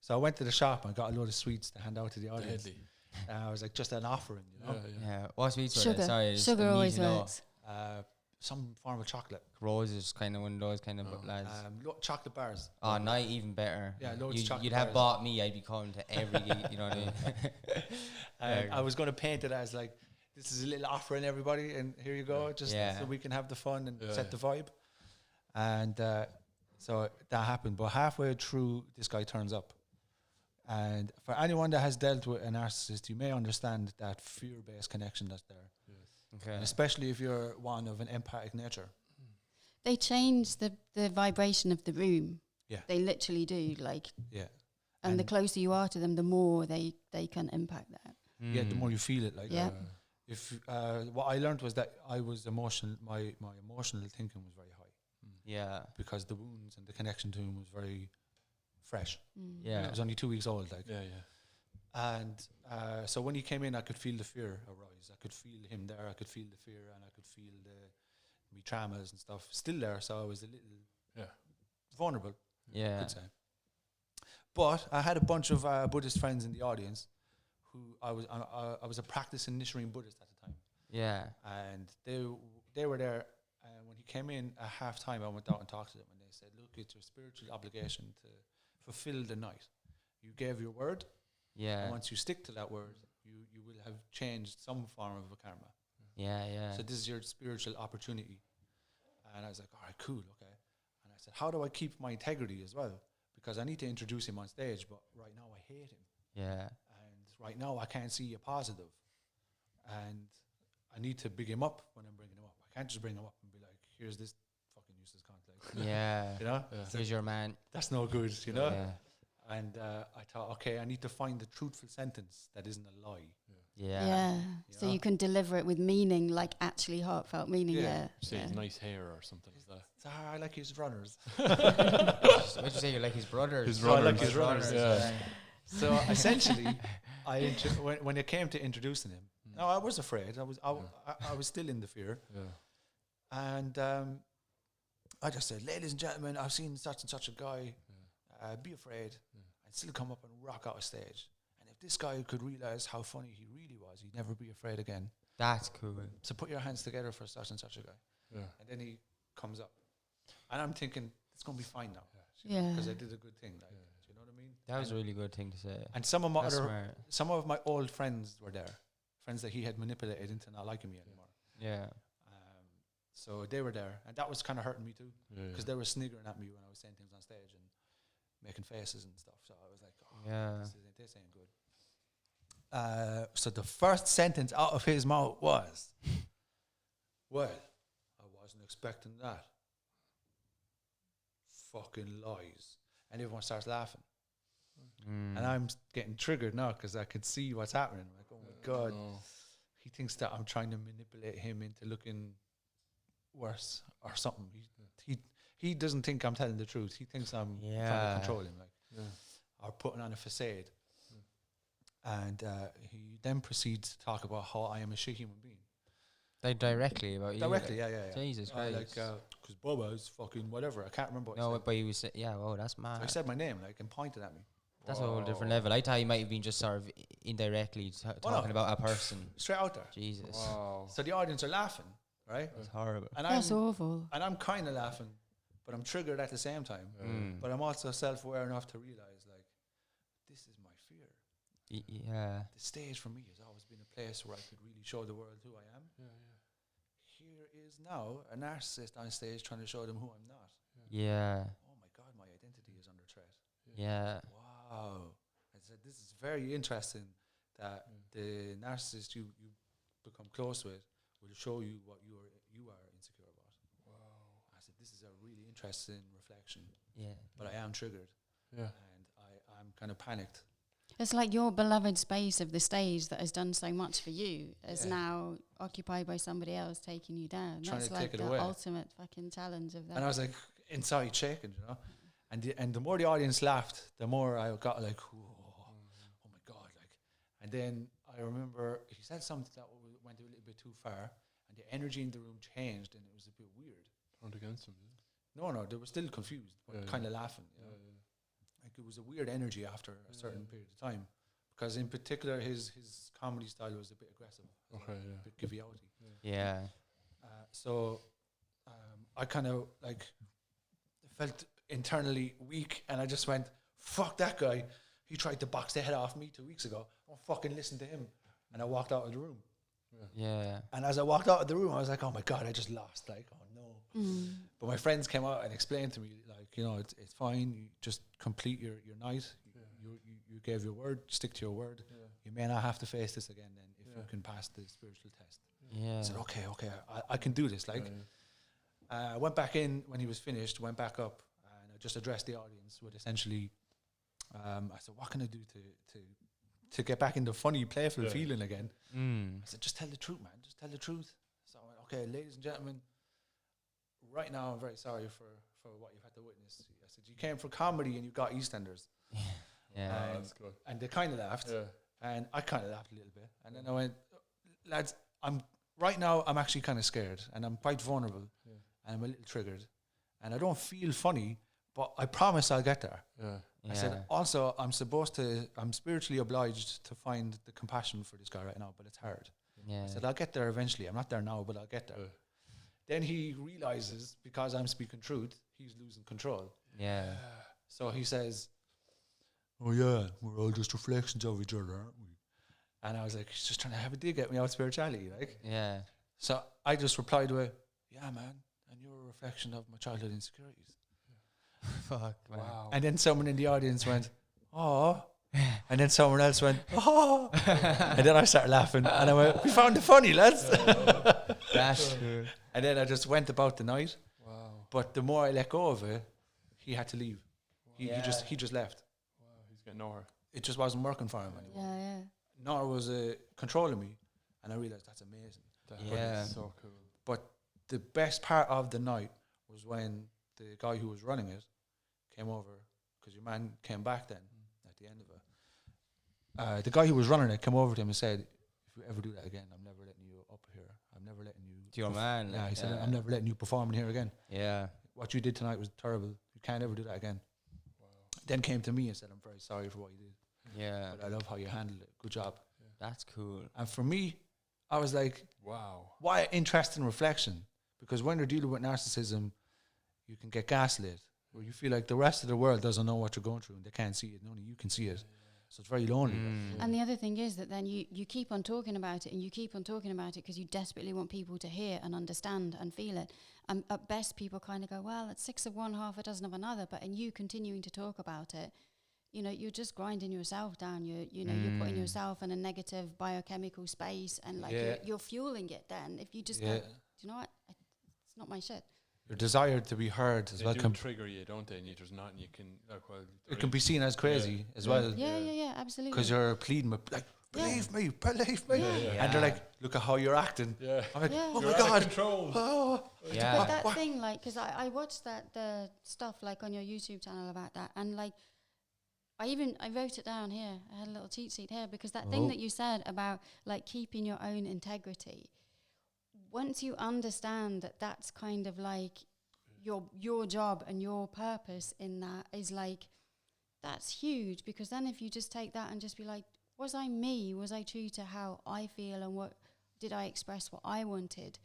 So I went to the shop and got a load of sweets to hand out to the audience. Deadly. I was like, just an offering, you know. Yeah. What sweets were Sugar. they? Sorry. just Sugar I need always to know. works. Some form of chocolate. Rose is kind of one of those kind of lads. Chocolate bars. Oh, not even better. Yeah, loads of chocolate You'd have bars. bought me. I'd be coming to every gig. You know what I mean? I was going to paint it as like, this is a little offering, everybody, and here you go, just so we can have the fun and set the vibe. And so that happened. But halfway through, this guy turns up. And for anyone that has dealt with a narcissist, you may understand that fear-based connection that's there. Okay. And especially if you're one of an empathic nature. They change the vibration of the room. Yeah. They literally do. Like, Yeah. and the closer you are to them, the more they can impact that. Yeah, the more you feel it. Like, Yeah. if what I learned was that I was emotional. My emotional thinking was very high Yeah. because the wounds and the connection to him was very fresh. Yeah. It was only 2 weeks old. Like, Yeah. and so when he came in, I could feel the fear arise. I could feel him there. I could feel the fear, and I could feel me traumas and stuff still there. So I was a little vulnerable. Yeah. I'd say. But I had a bunch of Buddhist friends in the audience who I was a practicing Nichiren Buddhist at the time, Yeah. and they were there. And when he came in at half time, I went out and talked to them, and they said, "Look, it's your spiritual obligation to fulfill the night. You gave your word, Yeah. and once you stick to that word, you will have changed some form of a karma. Yeah. So this is your spiritual opportunity." And I was like, "All right, cool, okay." And I said, "How do I keep my integrity as well? Because I need to introduce him on stage, but right now I hate him. Yeah. And right now I can't see a positive. And I need to big him up when I'm bringing him up. I can't just bring him up and be like, here's this fucking useless cunt." Like, Yeah. you know? Here's your man. That's no good, you know? Yeah. And I thought, okay, I need to find the truthful sentence that isn't a lie. Yeah. So you can deliver it with meaning, like actually heartfelt meaning. Yeah. Say his nice hair or something like that. So I like his runners. What'd you say? You're like his brother. His So I like runners. his runners. Yeah. So essentially, when it came to introducing him, no, I was afraid. I was still in the fear. Yeah. And I just said, "Ladies and gentlemen, I've seen such and such a guy. Be afraid and still come up and rock out a stage. And if this guy could realize how funny he really was, he'd never be afraid again. That's cool. So put your hands together for such and such a guy." Yeah. And then he comes up, and I'm thinking it's gonna be fine now Yeah. because I did a good thing. Like, do you know what I mean? That was a really good thing to say. And some of my That's other, smart. some of my old friends were there, friends that he had manipulated into not liking me anymore. Yeah. So they were there, and that was kind of hurting me too, because they were sniggering at me when I was saying things on stage and making faces and stuff. So I was like, "Oh, Yeah. this ain't good." So the first sentence out of his mouth was, "Well, I wasn't expecting that. Fucking lies." And everyone starts laughing. And I'm getting triggered now because I can see what's happening. I'm like, "Oh my God." No. He thinks that I'm trying to manipulate him into looking worse or something. He doesn't think I'm telling the truth. He thinks I'm trying to control him, like, or putting on a facade. And he then proceeds to talk about how I am a shit human being. Like directly about you. Directly, like, yeah. Jesus Christ. Like, because Bubba is fucking whatever. I can't remember what no, he said. but you said, yeah, whoa, that's mad. I said my name, like, and pointed at me. That's a whole different level. I thought you might have been just sort of indirectly talking about a person. Straight out there. Jesus. Wow. So the audience are laughing, right? That's horrible. And That's awful. And I'm kind of laughing, but I'm triggered at the same time. But I'm also self-aware enough to realize, like, this is my fear. Yeah. The stage for me has always been a place where I could really show the world who I am. Here is now a narcissist on stage trying to show them who I'm not. Yeah. Oh my God, my identity is under threat. Yeah. Wow. I said, this is very interesting that the narcissist you become close with will show you what you are insecure about. Wow. I said, this is a really interesting reflection. Yeah. But I am triggered. Yeah. And I'm kind of panicked. It's like your beloved space of the stage that has done so much for you is now occupied by somebody else taking you down. Trying That's to like take it the away. ultimate fucking challenge of that. And I was like inside shaking, you know. And the more the audience laughed, the more I got like, oh my God, like. And then I remember he said something that went a little bit too far, and the energy in the room changed, and it was a bit weird. Turned against him. No, they were still confused, but kind of laughing. You know? Like it was a weird energy after a certain period of time, because in particular his comedy style was a bit aggressive, a bit givey outy. Yeah. So I kind of like felt internally weak, and I just went, fuck that guy. He tried to box the head off me 2 weeks ago. I don't fucking listen to him. And I walked out of the room. Yeah. And as I walked out of the room, I was like, oh my God, I just lost. Like, oh no. But my friends came out and explained to me, like, you know, it's fine. You just complete your night. You gave your word. Stick to your word. You may not have to face this again then if you can pass the spiritual test. Yeah. I said, okay, I can do this. Like, I went back in when he was finished, went back up, and I just addressed the audience with essentially, I said, what can I do to get back in the funny, playful feeling again? I said, just tell the truth, man. Just tell the truth. So I went, okay, ladies and gentlemen, right now I'm very sorry for what you've had to witness. I said, you came for comedy and you got EastEnders. Yeah. That's good. And they kind of laughed. And I kind of laughed a little bit. And then I went, lads, I'm actually kind of scared, and I'm quite vulnerable, and I'm a little triggered, and I don't feel funny, but I promise I'll get there. I said, also, I'm spiritually obliged to find the compassion for this guy right now, but it's hard. I said, I'll get there eventually. I'm not there now, but I'll get there. Then he realizes, because I'm speaking truth, he's losing control. So he says, oh yeah, we're all just reflections of each other, aren't we? And I was like, he's just trying to have a dig at me about spirituality, like. So I just replied with, yeah, man, and you're a reflection of my childhood insecurities. Fuck, man. Wow. And then someone in the audience went, oh. And then someone else went, oh. And then I started laughing, and I went, we found it funny, lads. That's cool. And then I just went about the night. Wow. But the more I let go of it, he had to leave. He just left. Wow. He's getting nowhere. It just wasn't working for him anymore. Yeah. Nor was it controlling me, and I realized that's amazing. That's so cool. But the best part of the night was when the guy who was running it came over, because your man came back then at the end of it. The guy who was running it came over to him and said, if you ever do that again, I'm never letting you up here. I'm never letting you... To your man. Yeah, he said, I'm never letting you perform in here again. Yeah. What you did tonight was terrible. You can't ever do that again. Wow. Then came to me and said, I'm very sorry for what you did. Yeah. But I love how you handled it. Good job. That's cool. And for me, I was like, wow. What an interesting reflection. Because when you're dealing with narcissism, you can get gaslit, where you feel like the rest of the world doesn't know what you're going through and they can't see it, and only you can see it. So it's very lonely. And the other thing is that then you keep on talking about it, and you keep on talking about it because you desperately want people to hear and understand and feel it. And at best, people kind of go, well, it's 6 of one, half a dozen of another. But in you continuing to talk about it, you know, you're just grinding yourself down. You're putting yourself in a negative biochemical space, and like you're fueling it. Then if you just go, do you know what? It's not my shit. Your desire to be heard as well can trigger you, don't they? And there's not, and you can it can be seen as crazy as well. Yeah, absolutely. Because you're pleading with, like, believe me, and they're like, look at how you're acting. I'm like, oh my God, control. Oh. But that thing, like, because I watched the stuff like on your YouTube channel about that, and like, I wrote it down here. I had a little cheat sheet here, because that thing that you said about like keeping your own integrity. Once you understand that that's kind of like your job and your purpose in that is like that's huge, because then if you just take that and just be like, was I me? Was I true to how I feel, and what did I express what I wanted?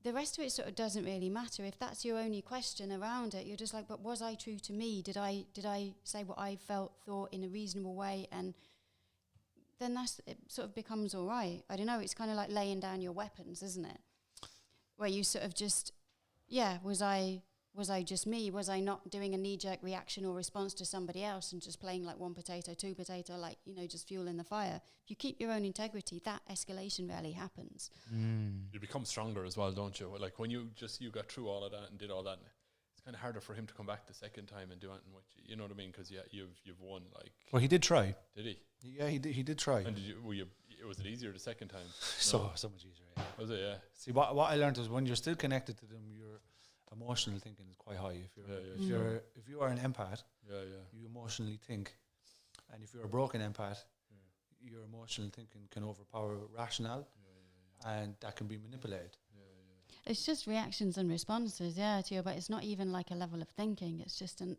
The rest of it sort of doesn't really matter. If that's your only question around it, you're just like, but was I true to me? Did I say what I thought in a reasonable way? And then it sort of becomes all right. I don't know, it's kind of like laying down your weapons, isn't it? Where you sort of just, was I just me? Was I not doing a knee-jerk reaction or response to somebody else and just playing like one potato, two potato, like, just fueling the fire? If you keep your own integrity, that escalation rarely happens. You become stronger as well, don't you? Like when you got through all of that and did all that, it's kind of harder for him to come back the second time and do anything with you. You know what I mean? Because you've won. Like, well, he did try. Did he? Yeah, he did try. And was it easier the second time? So much easier. Yeah. Was it? Yeah. See, what I learned is when you're still connected to them, your emotional thinking is quite high. If you are an empath, you emotionally think, and if you're a broken empath, your emotional thinking can overpower rationale, and that can be manipulated. It's just reactions and responses, but it's not even like a level of thinking. It's just a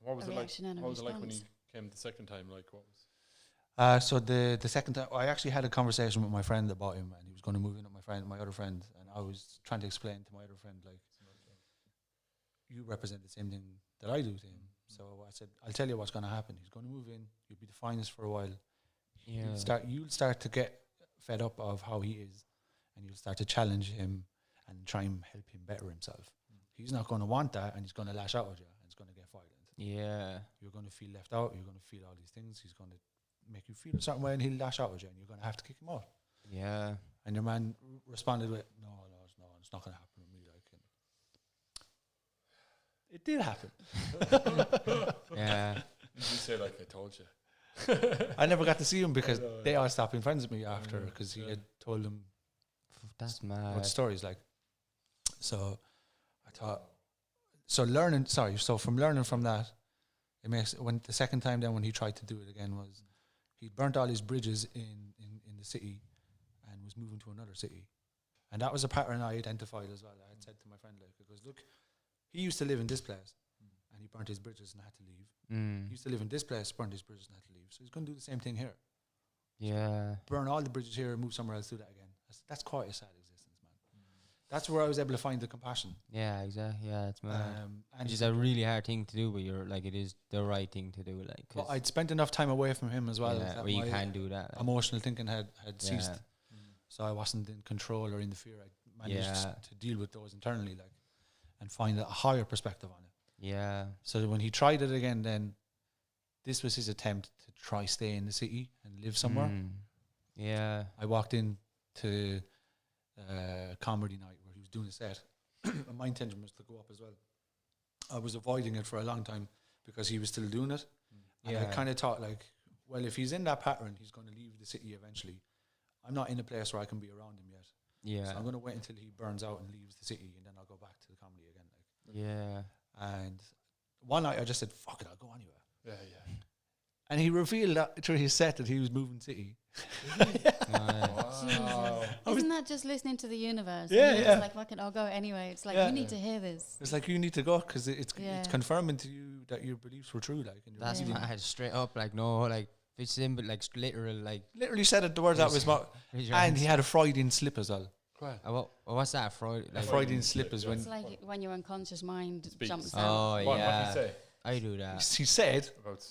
reaction and a response. What was it like when he came the second time? Like, what was? So the second time, I actually had a conversation with my friend about him, and he was going to move in with my other friend, and I was trying to explain to my other friend, like, you represent the same thing that I do to him. So I said, I'll tell you what's going to happen. He's going to move in. You'll be the finest for a while. You'll start to get fed up of how he is, and you'll start to challenge him and try and help him better himself. He's not going to want that, and he's going to lash out at you, and it's going to get violent. Yeah. You're going to feel left out. You're going to feel all these things. He's going to make you feel a certain way, and he'll lash out at you, and you're going to have to kick him out. Yeah. And your man responded with, no, it's not going to happen with me. Like, it did happen. Yeah. Did you say, like, I told you? I never got to see him because they all stopped being friends with me after, because he had told them that's mad. what stories like. So I thought, from learning from that, it makes, when the second time then when he tried to do it again, was he burnt all his bridges in the city and was moving to another city. And that was a pattern I identified as well. I had said to my friend, like, because look, he used to live in this place and he burnt his bridges and had to leave. He used to live in this place, burnt his bridges and had to leave. So he's going to do the same thing here. Yeah. Burn all the bridges here and move somewhere else, do that again. That's quite a sad existence, man. That's where I was able to find the compassion. Yeah, exactly. Yeah, it's mad. And which is a really hard thing to do, but you're like, it is the right thing to do. Like, but I'd spent enough time away from him as well. Yeah, where you can do that. Like. Emotional thinking had ceased. So I wasn't in control or in the fear. I managed to deal with those internally, like, and find a higher perspective on it. Yeah. So when he tried it again, then this was his attempt to try stay in the city and live somewhere. Yeah. I walked in to comedy night where he was doing a set. And my intention was to go up as well. I was avoiding it for a long time because he was still doing it. And I kind of thought, like, well, if he's in that pattern, he's going to leave the city eventually. I'm not in a place where I can be around him yet. Yeah. So I'm going to wait until he burns out and leaves the city, and then I'll go back to the comedy again. Like. Yeah. And one night I just said, fuck it, I'll go anywhere. Yeah. And he revealed that through his set that he was moving city. Wow. Isn't that just listening to the universe? Yeah, And you're yeah. just like, fuck it, I'll go anyway. It's like, you need to hear this. It's like, you need to go because it's confirming to you that your beliefs were true. Like, and That's mad. Straight up, like, no, like, it's simple, like, literal, like. Literally said it, the words out of his mouth. And he had a Freudian slip as well. What's that? A Freudian slip is when. It's like when your unconscious mind jumps out. Oh, What yeah. did he say? I do that. He said, About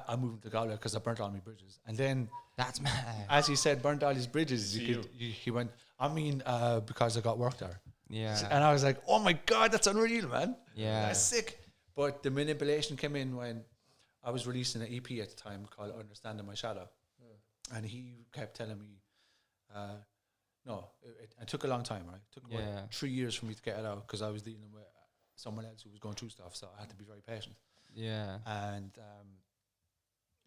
I'm moving to Galway because I burnt all my bridges. And then, That's mad. as he said, burnt all his bridges, he went, because I got work there. Yeah. And I was like, oh my God, that's unreal, man. Yeah. That's sick. But the manipulation came in when I was releasing an EP at the time called Understanding My Shadow. And he kept telling me, it took a long time, right? It took about 3 years for me to get it out because I was dealing with someone else who was going through stuff, so I had to be very patient. Yeah. And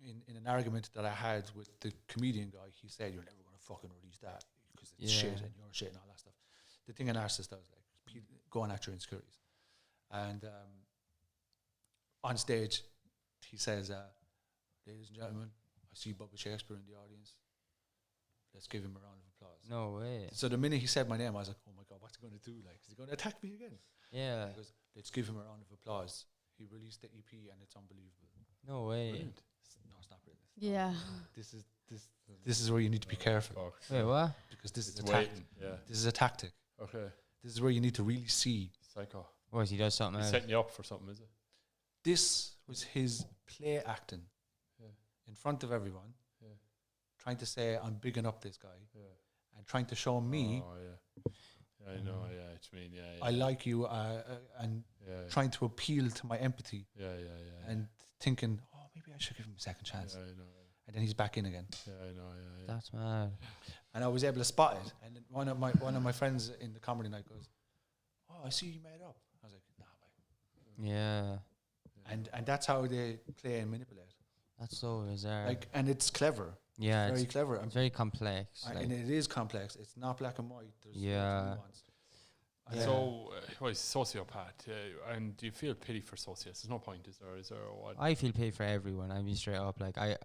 in an argument that I had with the comedian guy, he said, you're never going to fucking release that because it's shit and you're shit and all that stuff. The thing a narcissist does, like, going at your insecurities. And on stage, he says, ladies and gentlemen, I see Bubba Shakespeare in the audience. Let's give him a round of applause. No way. So the minute he said my name, I was like, oh my God, what's he going to do? Like, is he going to attack me again? Yeah. He goes, let's give him a round of applause. He released the EP and it's unbelievable. No way. Brilliant. No, it's not brilliant. Yeah. This is where you need to be careful, Fuck's Wait, sake. what? because this is It's a tactic. waiting. Yeah. This is a tactic. Okay. This is where you need to really see. Psycho. What, he does something He's else? setting you up for something, is it? This was his play acting Yeah. in front of everyone, Yeah. trying to say I'm bigging up this guy Yeah. and trying to show me Oh, yeah. Yeah, I know. Yeah, what you mean. Yeah, yeah. I like you, and Yeah. trying to appeal to my empathy Yeah, yeah, yeah. and thinking, oh, maybe I should give him a second chance. Yeah, I know. And then he's back in again. Yeah, I know. Yeah, yeah. That's mad. And I was able to spot it. And then one of my friends in the comedy night goes, "Oh, I see you made up." I was like, "Nah, mate." Yeah. And that's how they play and manipulate. That's so bizarre. Like, and it's clever. yeah, Very it's clever. very complex. And Like, it is complex. It's not black and white. There's Yeah. nuance. And So, well, he's a sociopath, and do you feel pity for sociopaths? There's no point, is there? Is there what? I feel paid for everyone. I mean, straight up. Like I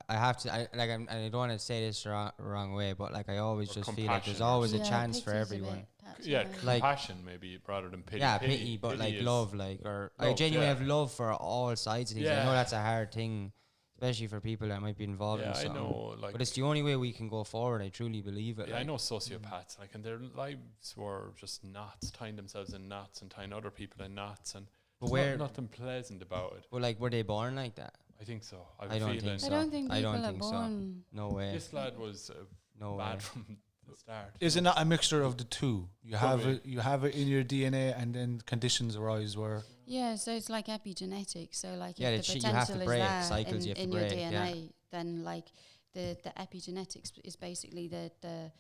have to. I don't want to say this the wrong way, but like I always Or just feel like there's compassion or always a Yeah, chance for pity's a everyone. bit touchy, Yeah, really. Like- compassion maybe rather than pity. Yeah, pity, but like is- love, like or I Love, genuinely yeah. have love for all sides of things. I know Yeah. that's a hard thing, especially for people that might be involved in Yeah, I something. know. Like, But it's the only way we can go forward. I truly believe it. yeah, I like. know sociopaths, like, and their lives were just knots, tying themselves in knots and tying other people in knots, and But there's where? nothing pleasant about it. But like, were they born like that? I think so. I don't think I so. don't think I people don't are think so. born. No way. This lad was No way. bad from the start. Is it not a mixture of the two? You have Could it. You have it in your DNA, and then conditions arise where. Yeah, so it's like epigenetics. So like Yeah, if that the shit you have to potential is break, there cycles you have to in break, your yeah. DNA, then like the epigenetics is basically the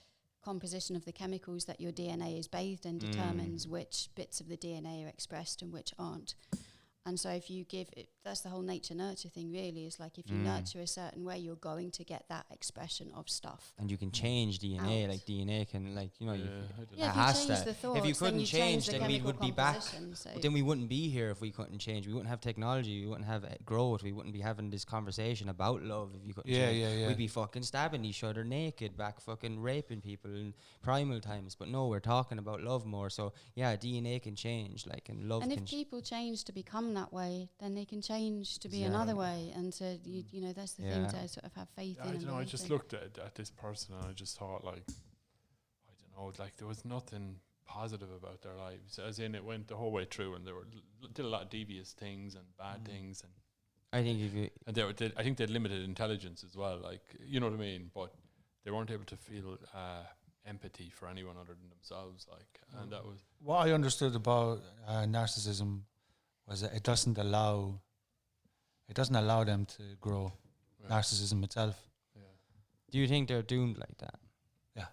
composition of the chemicals that your DNA is bathed in determines which bits of the DNA are expressed and which aren't. And so if you give it, that's the whole nature nurture thing really, is like if you nurture a certain way, you're going to get that expression of stuff. And you can change DNA. Out. Like DNA can, like, you know, Yeah, you I don't It Yeah, has if you change to. the If thoughts, you then couldn't you change, the then we chemical would be back. composition, so But then we wouldn't be here if we couldn't change. We wouldn't have technology. We wouldn't have growth. We wouldn't be having this conversation about love if you couldn't Yeah, change. yeah, yeah. We'd be fucking stabbing each other naked, back fucking raping people in primal times. But no, we're talking about love more. So yeah, DNA can change, like, and love and can. if people change to become that way, then they can change to be Exactly. another way, and to you know that's the thing, Yeah. to sort of have faith in. I and don't know. I believe just in. looked at this person and I just thought, like, I don't know, like there was nothing positive about their lives. As in, it went the whole way through, and they were did a lot of devious things and bad things, and I think if you, I think they had limited intelligence as well. Like, you know what I mean? But they weren't able to feel empathy for anyone other than themselves. Like, and that was What I understood about narcissism was that it doesn't allow them to grow. Yeah. Narcissism itself. do you think they're doomed like that? Yeah.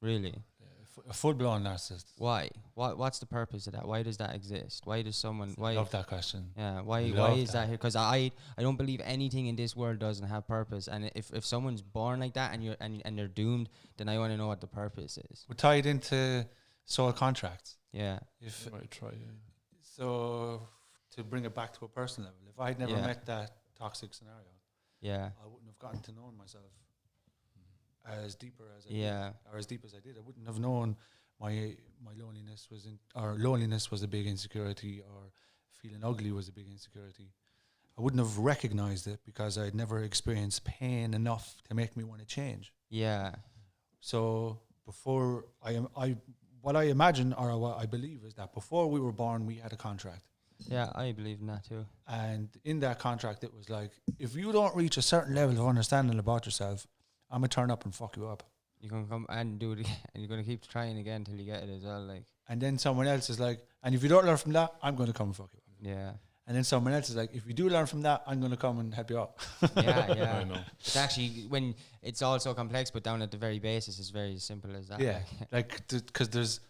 Really? A full-blown narcissist. Why? What's the purpose of that? Why does that exist? Why does someone? I Why? love that question. Yeah. Why Love is that that. here? Because I don't believe anything in this world doesn't have purpose. And if someone's born like that and they're doomed, then I want to know what the purpose is. We're tied into soul contracts. Yeah. If I might try. so, to bring it back to a personal level, if I'd never Yeah. met that toxic scenario, Yeah. I wouldn't have gotten to know myself as deeper as I Yeah. did, or as deep as I did. I wouldn't have known my loneliness loneliness was a big insecurity, or feeling ugly was a big insecurity. I wouldn't have recognized it because I'd never experienced pain enough to make me want to change. Yeah. So before what I imagine or what I believe is that before we were born, we had a contract. Yeah. I believe in that too. And in that contract, it was like, if you don't reach a certain level of understanding about yourself, I'm going to turn up and fuck you up. You're gonna come and do it again, and you're gonna keep trying again till you get it as well. Like, And then someone else is like, and if you don't learn from that, I'm going to come and fuck you up. yeah. And then someone else is like, if you do learn from that, I'm going to come and help you out. Yeah. Yeah. I know. It's actually, when it's all so complex, but down at the very basis, it's very simple as that. Yeah. Like, Like, because there's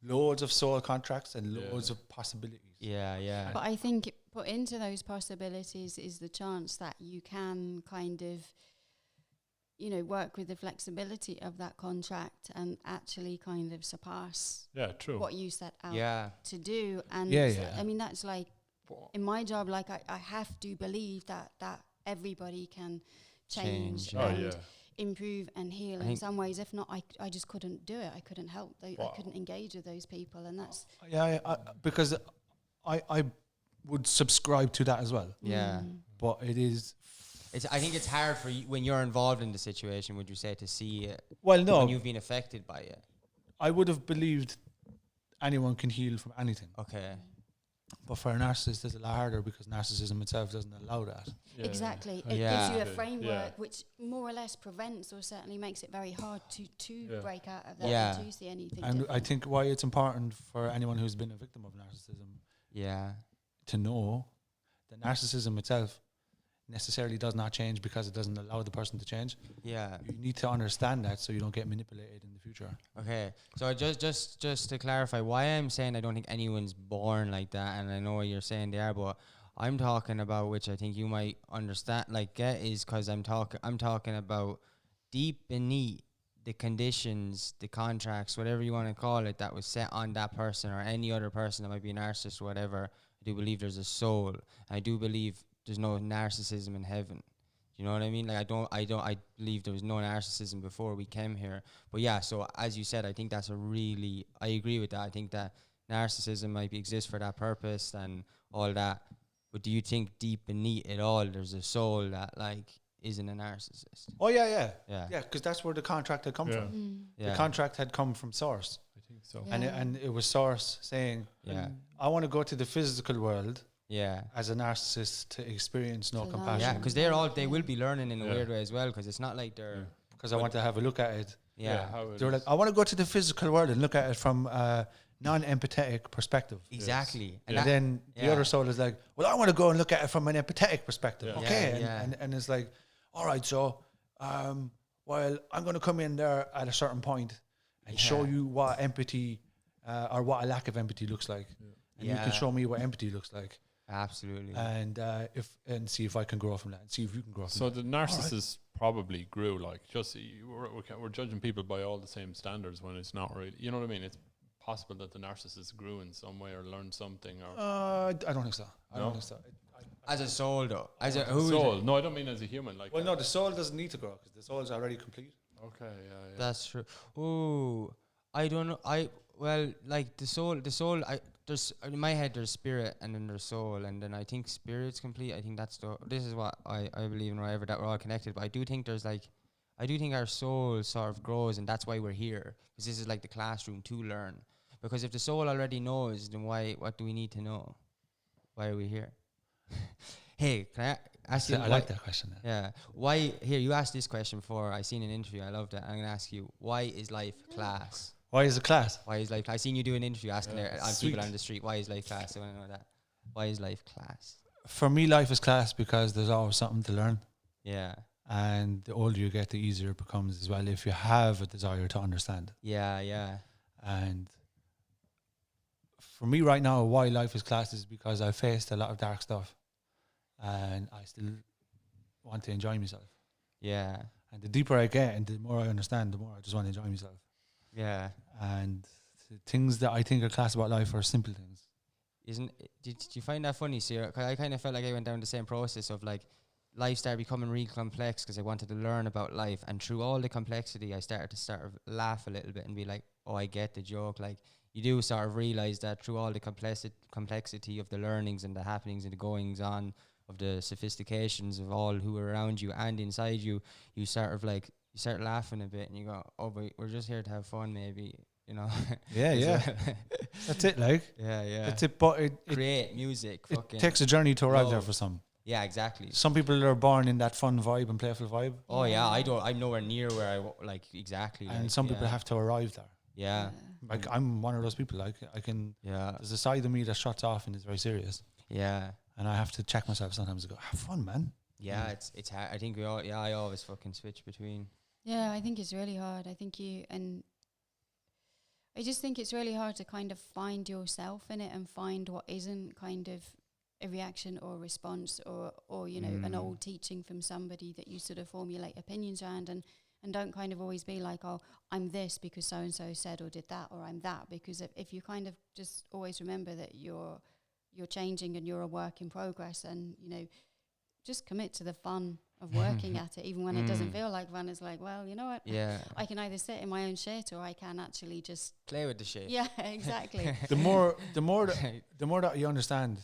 loads of soul contracts and Yeah. loads of possibilities. yeah. Yeah. But I think put into those possibilities is the chance that you can kind of, you know, work with the flexibility of that contract and actually kind of surpass Yeah, true. what you set out Yeah. to do. And Yeah. I mean, that's like But in my job, like I have to believe that everybody can change Change, oh and yeah. improve and heal I in think- some ways. If not, I just couldn't do it. I couldn't help. I Wow. couldn't engage with those people, and that's Yeah, because I would subscribe to that as well. Yeah. But it is. I think it's hard for you when you're involved in the situation, would you say, to see it Well, no. when you've been affected by it? I would have believed anyone can heal from anything. Okay. But for a narcissist, it's a lot harder because narcissism itself doesn't allow that. Yeah, Exactly. yeah. It Yeah. gives you a Yeah. framework Yeah. which more or less prevents or certainly makes it very hard to Yeah. break out of that Yeah. and to see anything And different. I think why it's important for anyone who's been a victim of narcissism Yeah. to know that narcissism itself necessarily does not change because it doesn't allow the person to change. Yeah. You need to understand that so you don't get manipulated in the future. Okay. So just to clarify, why I'm saying I don't think anyone's born like that, and I know what you're saying they are, but I'm talking about, which I think you might understand, like get, is because I'm talking about deep beneath the conditions, the contracts, whatever you want to call it, that was set on that person or any other person that might be a narcissist or whatever. I do believe there's a soul. I do believe there's no narcissism in heaven. You know what I mean? Like I believe there was no narcissism before we came here. But yeah, so as you said, I think that's I agree with that. I think that narcissism might exist for that purpose and all that. But do you think deep beneath it all, there's a soul that like isn't a narcissist? Oh, yeah. Yeah. Yeah, because that's where the contract had come Yeah. from. Yeah. The contract had come from Source. I think so. Yeah. And it was Source saying, Yeah. I want to go to the physical world Yeah. as a narcissist to experience no To learn. compassion. Yeah, Passion. because they will be learning in a Yeah. weird way as well, because it's not like they're Because I want to have a look at it. yeah, how it They were like, is. I want to go to the physical world and look at it from a non-empathetic perspective. exactly. And that- then the yeah. other soul is like, well, I want to go and look at it from an empathetic perspective. Yeah. Okay. Yeah, and, yeah. And it's like, all right, so well, I'm going to come in there at a certain point and show Yeah. you what empathy or what a lack of empathy looks like. And you Yeah. can show me what empathy looks like. absolutely. And see if I can grow from that and see if you can grow from So that. the narcissist probably grew like just we're judging people by all the same standards when it's not really. You know what I mean? It's possible that the narcissist grew in some way or learned something or I don't think so. I No? don't think so. As a soul, though, as a soul. No, I don't mean as a human. Like Well, no, the soul doesn't need to grow because the soul is already complete. Okay, yeah. That's true. Ooh, I don't know. Like the soul. There's in my head there's spirit and then there's soul, and then I think spirit's complete. I think this is what I believe in, whatever, that we're all connected. But I do think our soul sort of grows, and that's why we're here, because this is like the classroom to learn. Because if the soul already knows, then what do we need to know? Why are we here? Hey, can I ask you? I like that question. Yeah. Why? Here, you asked this question before. I seen an interview. I loved it. I'm gonna ask you. Why is life class? Why is it class? Why is life? I seen you do an interview asking Yeah. on Sweet. people on the street. Why is life class? I want to know that. Why is life class? For me, life is class because there's always something to learn. Yeah. And the older you get, the easier it becomes as well if you have a desire to understand. Yeah. Yeah. And for me right now, why life is class is because I faced a lot of dark stuff and I still want to enjoy myself. Yeah. And the deeper I get and the more I understand, the more I just want to enjoy myself. Yeah. And the things that I think are class about life are simple things. Did you find that funny, Sarah? 'Cause I kind of felt like I went down the same process of like life started becoming real complex because I wanted to learn about life, and through all the complexity, I started to sort of laugh a little bit and be like, "Oh, I get the joke." Like you do sort of realize that through all the complexity of the learnings and the happenings and the goings on of the sophistications of all who are around you and inside you, you start laughing a bit and you go, "Oh, but we're just here to have fun, maybe." You know? Yeah. That's it, like. yeah. That's it. But it Create music. it Fucking takes a journey to arrive there love. for some. Yeah, exactly. Some people are born in that fun vibe and playful vibe. Oh yeah, I'm nowhere near where like exactly. And like, some people yeah. have to arrive there. Yeah, Like I'm one of those people. Like I can. yeah, There's a side of me that shuts off and is very serious, yeah, and I have to check myself sometimes. And go, have fun, man. yeah. It's hard. I think we all. Yeah, I always fucking switch between. Yeah, I think it's really hard. I just think it's really hard to kind of find yourself in it and find what isn't kind of a reaction or a response or you know, an old teaching from somebody that you sort of formulate opinions around and don't kind of always be like, oh, I'm this because so-and-so said or did that, or I'm that, because if you kind of just always remember that you're changing and you're a work in progress, and, you know, just commit to the fun of working at it, even when it doesn't feel like fun. It's like, well, you know what? Yeah, I can either sit in my own shit or I can actually just play with the shit. yeah, exactly. The more that you understand